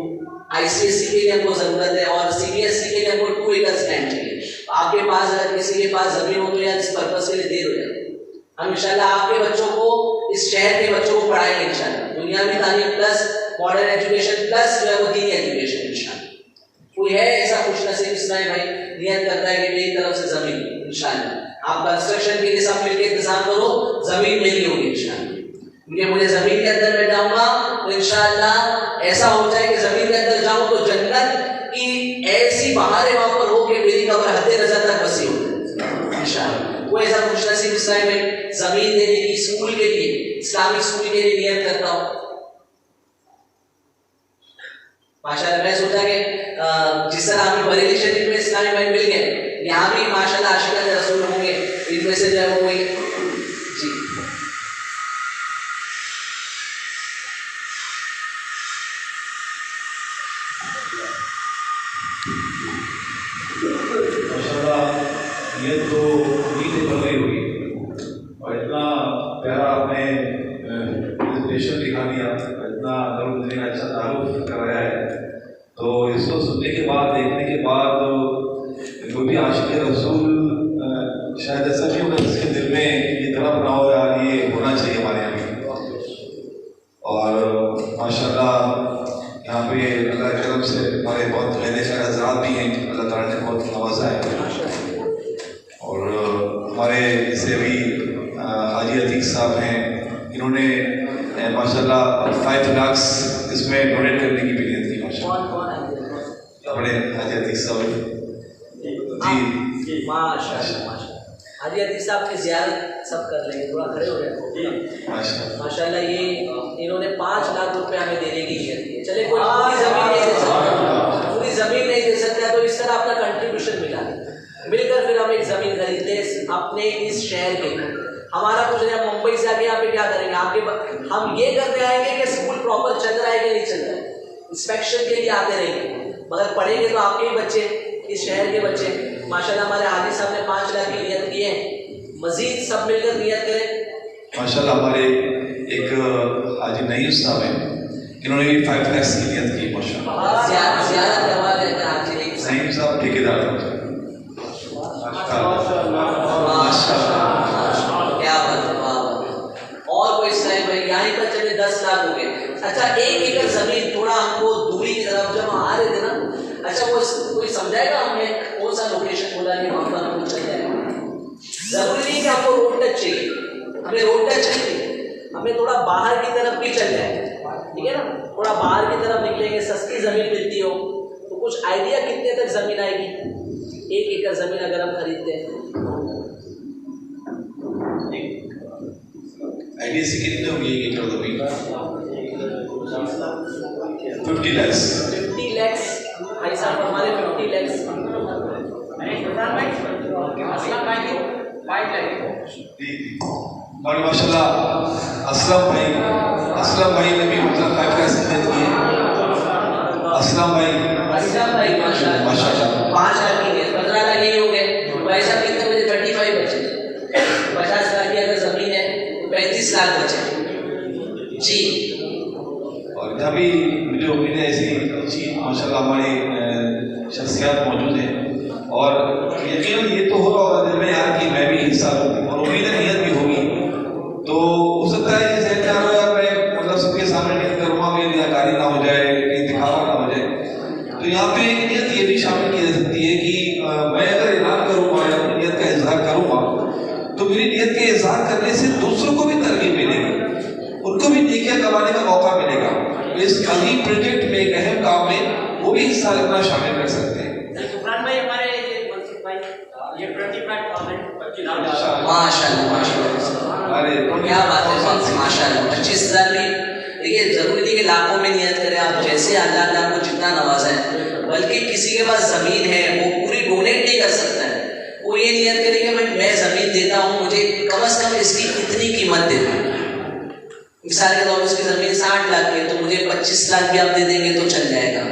ICSE के लिए हमको जरूरत है और CBSE के लिए हमको 2 एकड़ लैंड चाहिए। आपके पास अगर किसी के पास जमीन हो तो यार इस पर्पस के लिए देर हो जाती है। हम इंशाल्लाह आपके बच्चों को, इस शहर के बच्चों को पढ़ाएंगे इंशाल्लाह। दुनियावी तालीम प्लस मॉडर्न एजुकेशन प्लस जो है वो दीनी एजुकेशन इंशाल्लाह। कोई है ऐसा खुशनसीब इसमें भाई नियत करता है कि मेरी तरफ से जमीन इंशाल्लाह, आप कंस्ट्रक्शन के लिए सब मिलकर इंतजाम करो, जमीन मेरी होगी इंशाल्लाह। क्योंकि मुझे जमीन के अंदर मैं जाऊंगा तो इंशाल्लाह ऐसा हो जाए कि जमीन के अंदर जाऊं तो जन्नत की ऐसी बहारें वहां पर हो कि मेरी कब्र हद नजर तक बसी हो इंशाल्लाह। वो ऐसा खुशनसीब इसराइल में जमीन देने की स्कूल के लिए, इस्लामिक स्कूल के लिए नियत करता हूँ माशाल्लाह। मैं सोचा कि जिस तरह हमने बरेली शरीफ में इस्लामिक यहाँ भी माशाल्लाह आशिक़ान रसूल होंगे, इनमें से जो है वो कोई जी ये तो उम्मीद बन गई होगी और इतना प्यारा आपने प्रेजेंटेशन दिखा दिया, इतना ने अच्छा तारुफ कराया है, तो इसको सुनने के बाद, देखने के बाद जो भी आशिक़ रसूल शायद ऐसा नहीं होगा जिसके दिल में ये तड़प ना हो यार ये होना चाहिए हमारे यहाँ भी। और माशाल्लाह यहाँ पे अल्लाह की तरफ से हमारे बहुत गहरे हज़रात भी हैं, अल्लाह ताला ने बहुत नवाजा है। और हमारे जैसे अभी हाजी अतीक साहब हैं, इन्होंने माशाल्लाह 5 लाख इसमें डोनेट करने की भी नीयत की माशाल्लाह। बड़े हाजी अतीक साहब जी माशाल्लाह हाजी अतीक साहब की ज़ियारत सब कर लेंगे, थोड़ा खड़े हो जाए माशाल्लाह। ये इन्होंने 5 लाख रुपए हमें देने की नीयत की है। चले कोई पूरी ज़मीन नहीं दे सकता, पूरी ज़मीन नहीं दे सकता, तो इस तरह अपना कंट्रीब्यूशन मिलकर फिर हम एक ज़मीन खरीदते अपने इस शहर के। हमारा कुछ नहीं, मुंबई से आके यहाँ पे क्या करेंगे, आपके हम ये करने आएंगे कि स्कूल प्रॉपर चल रहा है कि नहीं चल रहा है, इंस्पेक्शन के लिए आते रहेंगे, मगर पढ़ेंगे तो आपके ही बच्चे, इस शहर के बच्चे। माशाल्लाह हमारे हाजी साहब ने 5 लाख की नियत की है, मजीद सब मिलकर नियत करें माशाल्लाह। हमारे एक हाजी नईम साहब हैं, इन्होंने भी 5 लाख की नियत की माशाल्लाह। ज़ियारत करवा देते हैं हाजी नईम साहब ठेकेदार क्या बात है, वाह। और कोई साहिब भाई यहाँ पर चले 10 लाख हो गए। अच्छा 1 एकड़ जमीन, थोड़ा हमको दूरी की तरफ जब हम आ रहे थे ना, अच्छा वो कोई समझाएगा हमें कौन सा लोकेशन बोला कि वहाँ पर हमको चल जाएगा। जरूरी नहीं कि हमको रोड टच चाहिए, हमें रोड टच चाहिए, हमें थोड़ा बाहर की तरफ भी चल जाए, ठीक है ना। थोड़ा बाहर की तरफ निकलेंगे, सस्ती जमीन मिलती हो तो कुछ आइडिया कितने तक जमीन आएगी 1 एकड़ जमीन अगर हम खरीदते हैं? आइडिया से कितने होंगे 1 एकड़ जमीन? 50 लाख। 50 लाख भाई साहब, हमारे 50 लाख और माशाल्लाह असलम भाई ने भी मतलब 5 लाख से नियत की है। असलम भाई माशाल्लाह 5 लाख की नियत, 15 लाख ही हो गए भाई साहब। कितने बजे 35 बचे, 50 लाख की अगर जमीन है तो 35 लाख बचे जी। और इधर भी मुझे उम्मीद है ऐसी अच्छी माशाल्लाह हमारी शख्सियात मौजूद हैं, और यकीनन ये तो होगा दिल में यार कि मैं भी हिस्सा लूँ, और उम्मीद है नियत भी होगी। तो हो सकता है जैसे क्या हो यार मैं मतलब सबके सामने नियत करूँगा, मेरी नियाकारी ना हो जाए, कहीं दिखावा ना हो जाए, तो यहाँ पे एक नियत ये भी शामिल की जा सकती है कि मैं अगर ऐलान करूँगा या अपनी नियत का इजहार करूँगा तो मेरी नियत के इजहार करने से दूसरों को भी तरकीब मिलेगी, उनको भी नेकियां कमाने का मौका मिलेगा। इस अजीम प्रोजेक्ट में, एक अहम काम में वो भी हिस्सा लेना शामिल कर सकते हैं। माशाल्लाह अरे क्या बात है, माशाल्लाह 25,000 भी। देखिए जरूरी नहीं कि लाखों में नियत करें आप, जैसे अल्लाह ने आपको जितना नवाजा है, बल्कि किसी के पास जमीन है वो पूरी डोनेट नहीं कर सकता है, वो ये नियत करे कि मैं जमीन देता हूँ, मुझे कम से कम इसकी इतनी कीमत दे दो। मिसाल के तौर पर उसकी जमीन 60 लाख की है तो मुझे 25 लाख भी आप दे देंगे तो चल जाएगा।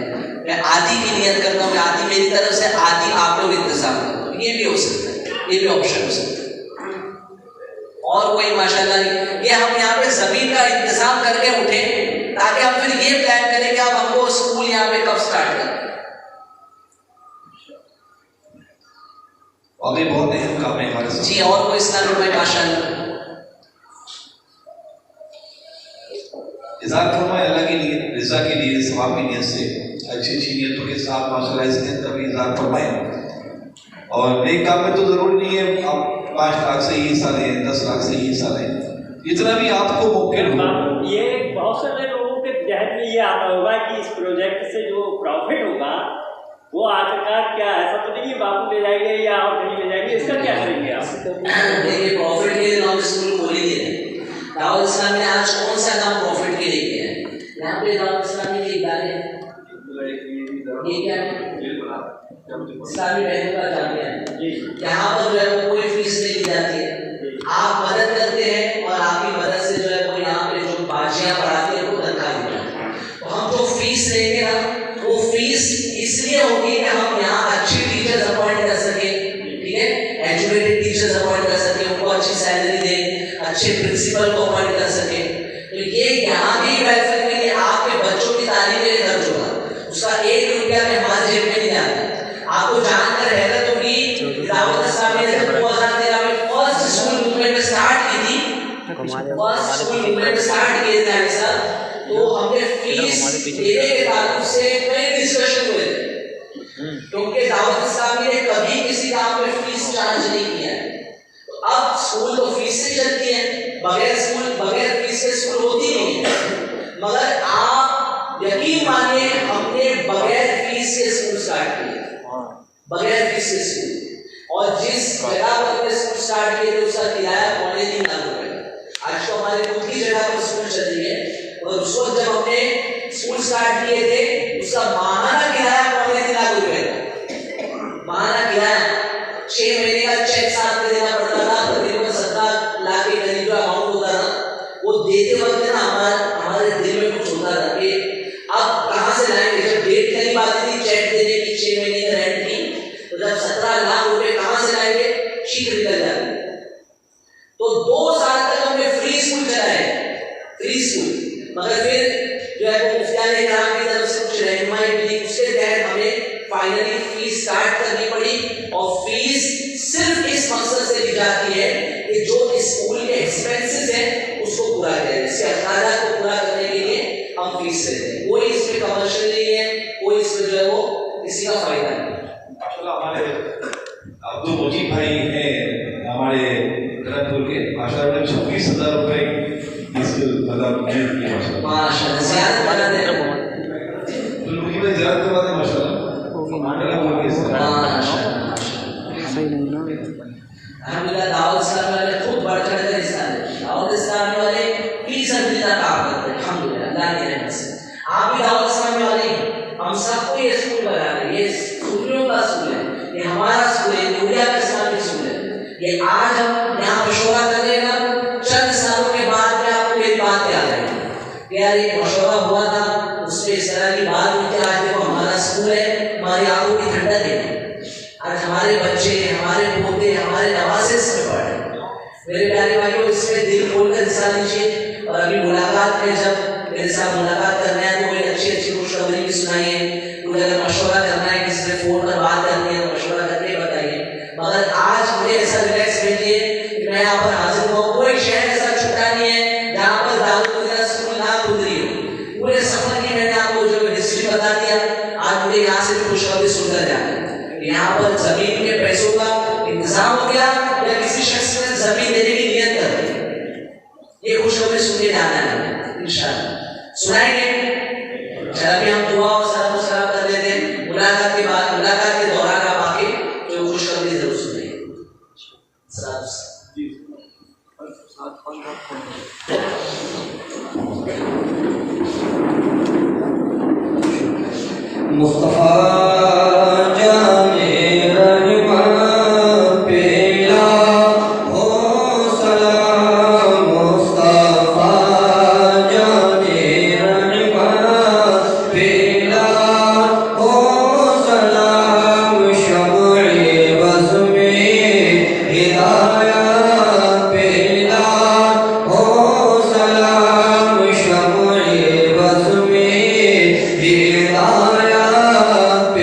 मैं आधी की नियत करता हूँ, आधी मेरी तरफ से, आधी आप लोग इंतजाम करो, ये भी हो सकता है, ये भी ऑप्शन हो सकता है। और कोई माशाल्लाह ये हम यहाँ पे जमीन का इंतजाम करके उठे ताकि हम फिर ये प्लान करें कि आप हमको स्कूल यहाँ पे कब स्टार्ट करें। और भी बहुत अहम काम है हमारे साथ जी। और कोई इस्लामी भाई माशाल्लाह इज़हार फरमाए अल्लाह के लिए, रिज़ा के लिए, सवाब की नियत से, अच्छी नियतों के साथ माशाल्लाह इस नियत का भी इज़हार फरमाए। और नेक काम में तो जरूरी नहीं है आप 5 लाख से ही हिस्सा लें, 10 लाख से ही हिस्सा लें, जितना भी आपको मुमकिन हो। ये बहुत सारे लोगों के जहन में ये आता होगा कि इस प्रोजेक्ट से जो प्रॉफिट होगा वो आखिरकार क्या, ऐसा तो नहीं बापू ले जाएंगे या और कहीं ले जाएंगे, इसका क्या करेंगे आप? देखिए प्रॉफिट के लिए हम स्कूल खोल ही दिए। दाऊद इस्लामी ने आज कौन सा काम प्रॉफिट के लिए किया है? यहाँ पे दाऊद इस्लामी के इदारे ये क्या है? इस्लामी बहनों का जामिया है। यहाँ पर जो है वो कोई फीस नहीं ली जाती है, आप मदद करते हैं और आपकी मदद से जो है वो यहाँ पे जो बाजियाँ पढ़ाती है वो तनख्वाह देते हैं। तो हम जो फीस लेंगे ना वो फीस इसलिए होगी कि हम यहाँ अच्छे टीचर्स अपॉइंट कर सके, ठीक है, एजुकेटेड टीचर्स अपॉइंट कर सके, उनको अच्छी सैलरी दें, अच्छे प्रिंसिपल को अपॉइंट कर सके। तो ये यहाँ भी वेलफेयर के लिए आपके बच्चों की तालीम में खर्च होगा, उसका 1 रुपया में हमारे जेब में नहीं जाता। आपको जानकर हैरत होगी, दावत इस्लामी ने जब 2013 में फर्स्ट स्कूल मूवमेंट स्टार्ट की थी, फर्स्ट स्कूल मूवमेंट स्टार्ट किए थे सर, तो हमने फीस देने के ताल्लुक से कई डिस्कशन हुए थे, क्योंकि दावत इस्लामी ने कभी किसी काम में फीस चार्ज नहीं किया है। तो अब स्कूल तो फीस से चलती है, बगैर फीस के स्कूल होती नहीं है। मगर आप यकीन मानिए हमने बगैर फीस के स्कूल स्टार्ट किए, बगैर फीस के स्कूल, और जिस जगह पर हमने स्कूल स्टार्ट किए थे उसका किराया 3.5 लाख रुपए। आज तो हमारे खुद की जगह पर स्कूल चल रही है, और उस वक्त जब हमने स्कूल स्टार्ट किए थे उसका माहाना किराया 3.5 लाख रुपए था। माहाना किराया 6 महीने का चेक साथ में देना पड़ता था, तकरीबन 17 लाख के करीब जो अमाउंट होता था, वो देते वक्त ना हमारे दिल में कुछ होता था कि अब कहाँ से लाएंगे। जब डेट करीब आती थी चेक देने की 6 महीने का रेंट की, तो जब 17 लाख रुपए कहाँ से लाएंगे, चीख निकल जाती। तो 2 साल तक हमने फ्री स्कूल चलाए, फ्री स्कूल, मगर फिर जो है वो मुफ्तियाने कराम की तरफ से कुछ रहनुमाई मिली, उसके तहत हमें फाइनली फीस स्टार्ट करनी पड़ी। और फीस सिर्फ इस मकसद से ली जाती है कि जो स्कूल के एक्सपेंसेस हैं उसको पूरा करें, इसके अखराजात को पूरा करने के लिए हम फीस लेते हैं। कोई इसमें कमर्शियल नहीं है, कोई इसमें जो है वो किसी का फायदा नहीं। चलो हमारे अब्दुल मुजीब भाई हैं हमारे खड़गपुर के, माशाल्लाह 26,000 रुपए इस मतलब माशाल्लाह ज़्यादा बना दे तो मुजीब भाई ज़्यादा करवा दे माशाल्लाह सही नहीं ना। अल्हम्दुलिल्लाह दावत इस्लामी वाले खूब बढ़ चढ़ कर हिस्सा लेते हैं, दावत इस्लामी वाले फीसद काम करते हैं अल्हम्दुलिल्लाह अल्लाह की रहमत से। आप भी दावत इस्लामी वाले, हम सबको ये स्कूल बना रहे हैं, ये सूफियों का स्कूल है, ये हमारा स्कूल है, नूरिया का इस्लामिक स्कूल है। ये आज हम यहाँ मशवरा कर रहे हैं, चंद सालों के बाद में आपको मेरी बात याद आएगी कि यार ये मशवरा हुआ था, उसमें इस तरह की बात हुई थी। आज देखो हमारा स्कूल है, हमारी आंखों की ठंडक है, आज हमारे बच्चे, हमारे पोते, हमारे नवासे इसमें पढ़ रहे हैं। मेरे प्यारे भाइयों, इसमें दिल खोलकर हिस्सा लीजिए। और अभी मुलाकात में जब मेरे साथ मुलाकात करना है तो कोई अच्छी खुशखबरी भी सुनाइए, कोई अगर मशवरा करना है, किसी से फोन पर बात करनी है तो मशवरा करके बताइए। मगर आज मुझे ऐसा रिलैक्स भेजिए कि मैं यहाँ पर हाजिर हूँ, कोई शहर ऐसा छुट्टा नहीं है जहाँ पर दारुल स्कूल ना खुल रही हो। पूरे सफर की मैंने आपको जो हिस्ट्री बता दिया, आज मुझे यहाँ से भी खुशखबरी सुनकर जाना है। यहाँ पर जमीन के पैसों का इंतजाम हो गया या किसी शख्स ने जमीन देने की नियत कर दी, ये खुशखबरी सुन के जाना है इंशाअल्लाह। सुनाएंगे, जब भी हम दुआ और सलाम कर लेते हैं, मुलाकात के बाद, मुलाकात के दौरान आप आके जो खुशखबरी जरूर सुनाइए। मुस्तफा हिदाया पे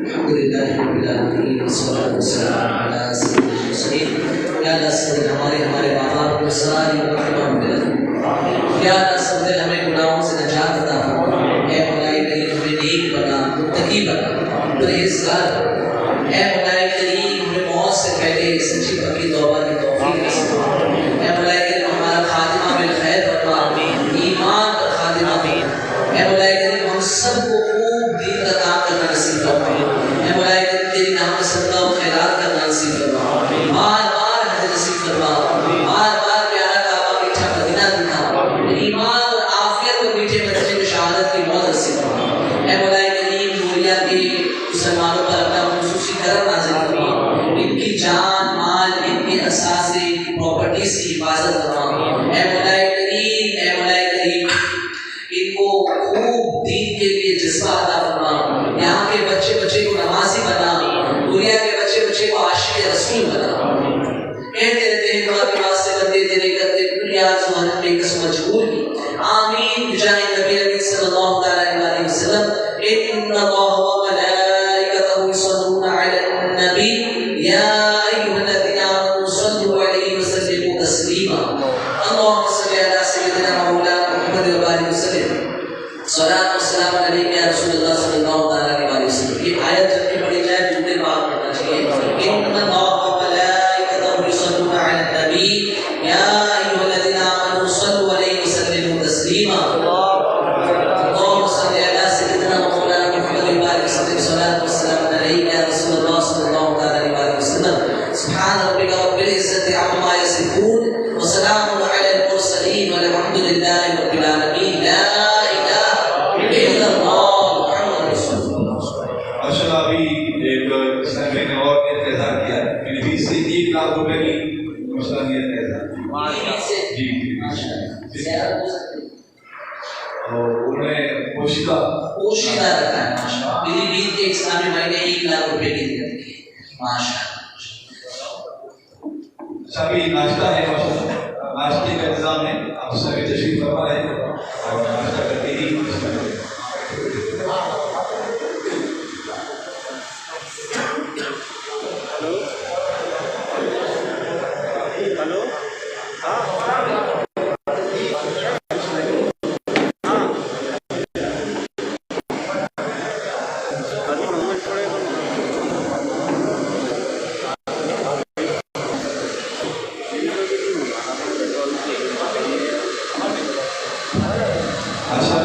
अल्हम्दुलिल्लाह रब्बिल आलमीन वस्सलातु वस्सलामु अला सय्यिदिल मुरसलीन। या अल्लाह सद हमारे बाप को सारी रहमत मिले। या अल्लाह सद हमें गुनाहों से निजात अता फरमा। ऐ मौलाए करीम हमें नेक बना, मुत्तकी बना, परहेज़गार। ऐ मौलाए करीम हमें मौत से पहले सच्ची पक्की तौबा की तौफीक नसीब फरमा। ऐ मौलाए करीम हमारा खातिमा बिल खैर फरमा, ईमान का खातिमा फरमा। ऐ मौलाए करीम हम सबको खूब दीन का काम करना नसीब फरमा। ऐ मौलाए करीम तेरी नाम में सदका व खैरात करना नसीब फरमा। बार-बार हज नसीब फरमा। बार-बार प्यारा काबा मीठा मदीना दिखा। ईमान और आफियत को मीठे मदीने में शहादत की मौत नसीब फरमा। ऐ मौलाए करीम दुनिया के मुसलमानों पर अपना खुसूसी करम नाज़िल फरमा। इनकी जान माल, इनके असासे, इनकी प्रॉपर्टीज की हिफाजत फरमा। ऐ मौलाए करीम इनको खूब दीन के लिए जज्बा अता फरमा। यहाँ के बच्चे को नमाजी बना, दुनिया के बच्चे को आशिक रसूल बना। कहते रहते हैं दुआ के वास्ते बंदे तेरे करते दुनिया ज़ुहर में कसम मजबूर की। आमीन बिजाए नबी सल्लल्लाहु अलैहि वसल्लम। इन्नल्लाह व मलाइकतहु युसल्लूना अलन नबी या अय्युहल्लज़ीना आमनू सल्लु अलैहि व सल्लिमू तस्लीमा। अल्लाहुम्मा सल्लि अला सय्यिदिना मौलाना मुहम्मद व बारिक वसल्लम। सलात व सलाम अलैका या रसूलल्लाह सल्लल्लाहु अलैहि वसल्लम। ये आयत जब भी पढ़ी जाए दूसरे बात पढ़ना चाहिए। इन्नल्लाह व मलाइकतहु युसल्लूना अलन नबी या अय्युहल्लज़ीना आमनू सल्लु अलैहि व सल्लिमू तस्लीमा। अल्लाहुम्मा सल्लि अला सय्यिदिना मौलाना मुहम्मद व बारिक वसल्लम। सलात व सलाम अलैका या रसूलल्लाह सल्लल्लाहु अलैहि वसल्लम। सुब्हान रब्बिका रब्बिल इज्जति अम्मा यसिफून व सलामुन अलल मुरसलीन वल्हम्दुलिल्लाहि रब्बिल आलमीन। ला माशाल्लाह। अभी एक संघ ने और इंतजार किया मेरी फीस से 1 लाख रुपए की माशाल्लाह नियत है जी और उन्होंने पोशीदा रखा है माशाल्लाह। मेरी बीत के इस्लामी भाई ने 1 लाख रुपए की नियत की माशाल्लाह। सभी नाश्ता है माशाल्लाह। नाश्ते का इंतजाम है, आप सभी तशरीफ फरमा रहे हैं और नाश्ता करके ही हेलो हाँ माशाल्लाह।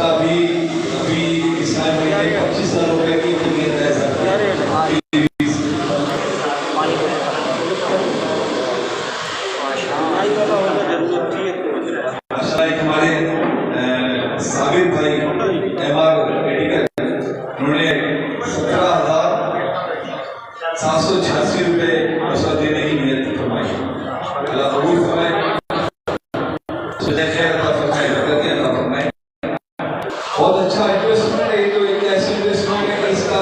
अभी इस्लाम में 25,000 रुपए की नियत है सर। माशाल्लाह एक हमारे साबिर भाई एमआर मेडिकल उन्होंने 17,786 रुपए देने की नियत फरमाई। अल्लाह कबूल फरमाए, बहुत अच्छा इन्वेस्टमेंट है। तो एक ऐसी इन्वेस्टमेंट है कि इसका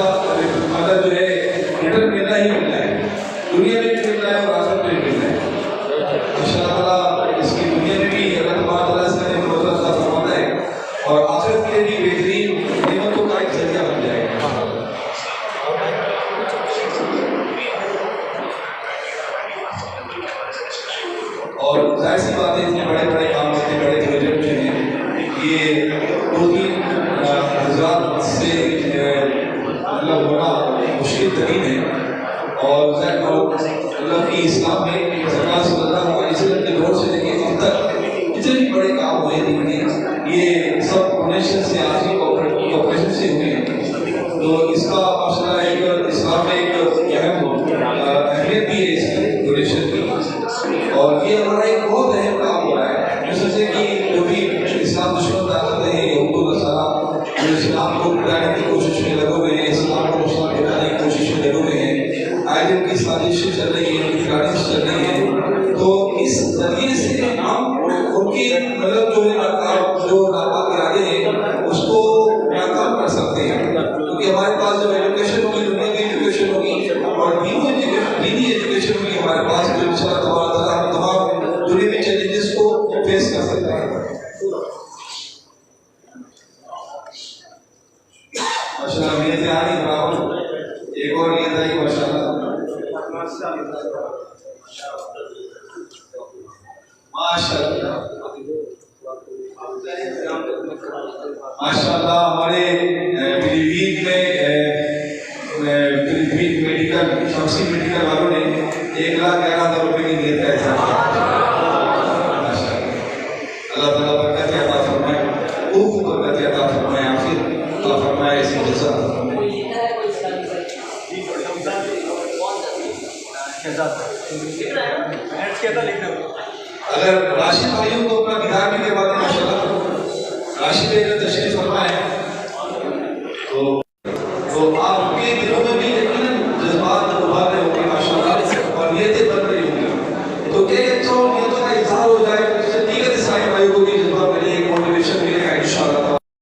मतलब जो है रिटर्न मिलना ही मिलना है, दुनिया में भी मिलना है और आखिरत में भी मिलना है इंशाअल्लाह। इसकी दुनिया में भी अल्लाह तबारक तआला से रोज़ा अता फरमाता है और आखिरत के लिए भी बेहतरीन नेमतों का एक जरिया बन जाएगा। और जाहिर सी बात है इतने बड़े बड़े काम, इतने बड़े प्रोजेक्ट जो हैं ये 2-3 हज़ार से मतलब होना मुश्किल तरीन है। और मतलब कि इस्लाम में सरकार सल्लल्लाहु अलैहि वसल्लम के दौर से लेकर अब तक जितने भी बड़े काम हुए हैं ये सब डोनेशन से, आर्थिक कॉपरेशन से हुए हैं। तो इसका माशाल्लाह एक इस्लाम में एक अहम अहमियत भी है इसकी डोनेशन की। और ये हमारा एक बहुत अहम काम हो रहा है। मैं सोचे कि जो भी इस्लाम दुश्मन ताकत है यहूद नसारा जो इस्लाम को मिटाने की कोशिश में लगे हुए हैं, इस्लाम को नुकसान पहुंचाने की कोशिश में लगे हुए हैं, आए दिन की साजिशें चल रही हैं, उनकी गाड़ियाँ चल रही हैं। तो इस नतीजे से हम उनकी मतलब जो नापाक इरादे हैं उसको नाकाम कर सकते हैं। क्योंकि हमारे पास जब एजुकेशन होगी, दुनिया की एजुकेशन होगी और दीनी एजुकेशन होगी हमारे पास, तो इंशाअल्लाह माशाल्लाह हमारे पीलीभीत मेडिकल शमसी मेडिकल वालों ने 1,11,000 रुपए की नियत है। अल्लाह ताला बरकत अता फरमाए, खूब बरकत अता फरमाए, आफियत अता फरमाए, ऐसी जज़ा अगर राशि भाइयों को अपना किताब भी करवाते हैं माशाल्लाह, राशि पे अगर तशरीफ फरमाए तो आपके दिलों में भी यकीनन जज्बात उभर रहे होंगे माशाल्लाह, और नियतें बन रही होंगी। तो क्या तो नियतों का इज़हार हो जाए, तो दीगर इस्लामी भाइयों को भी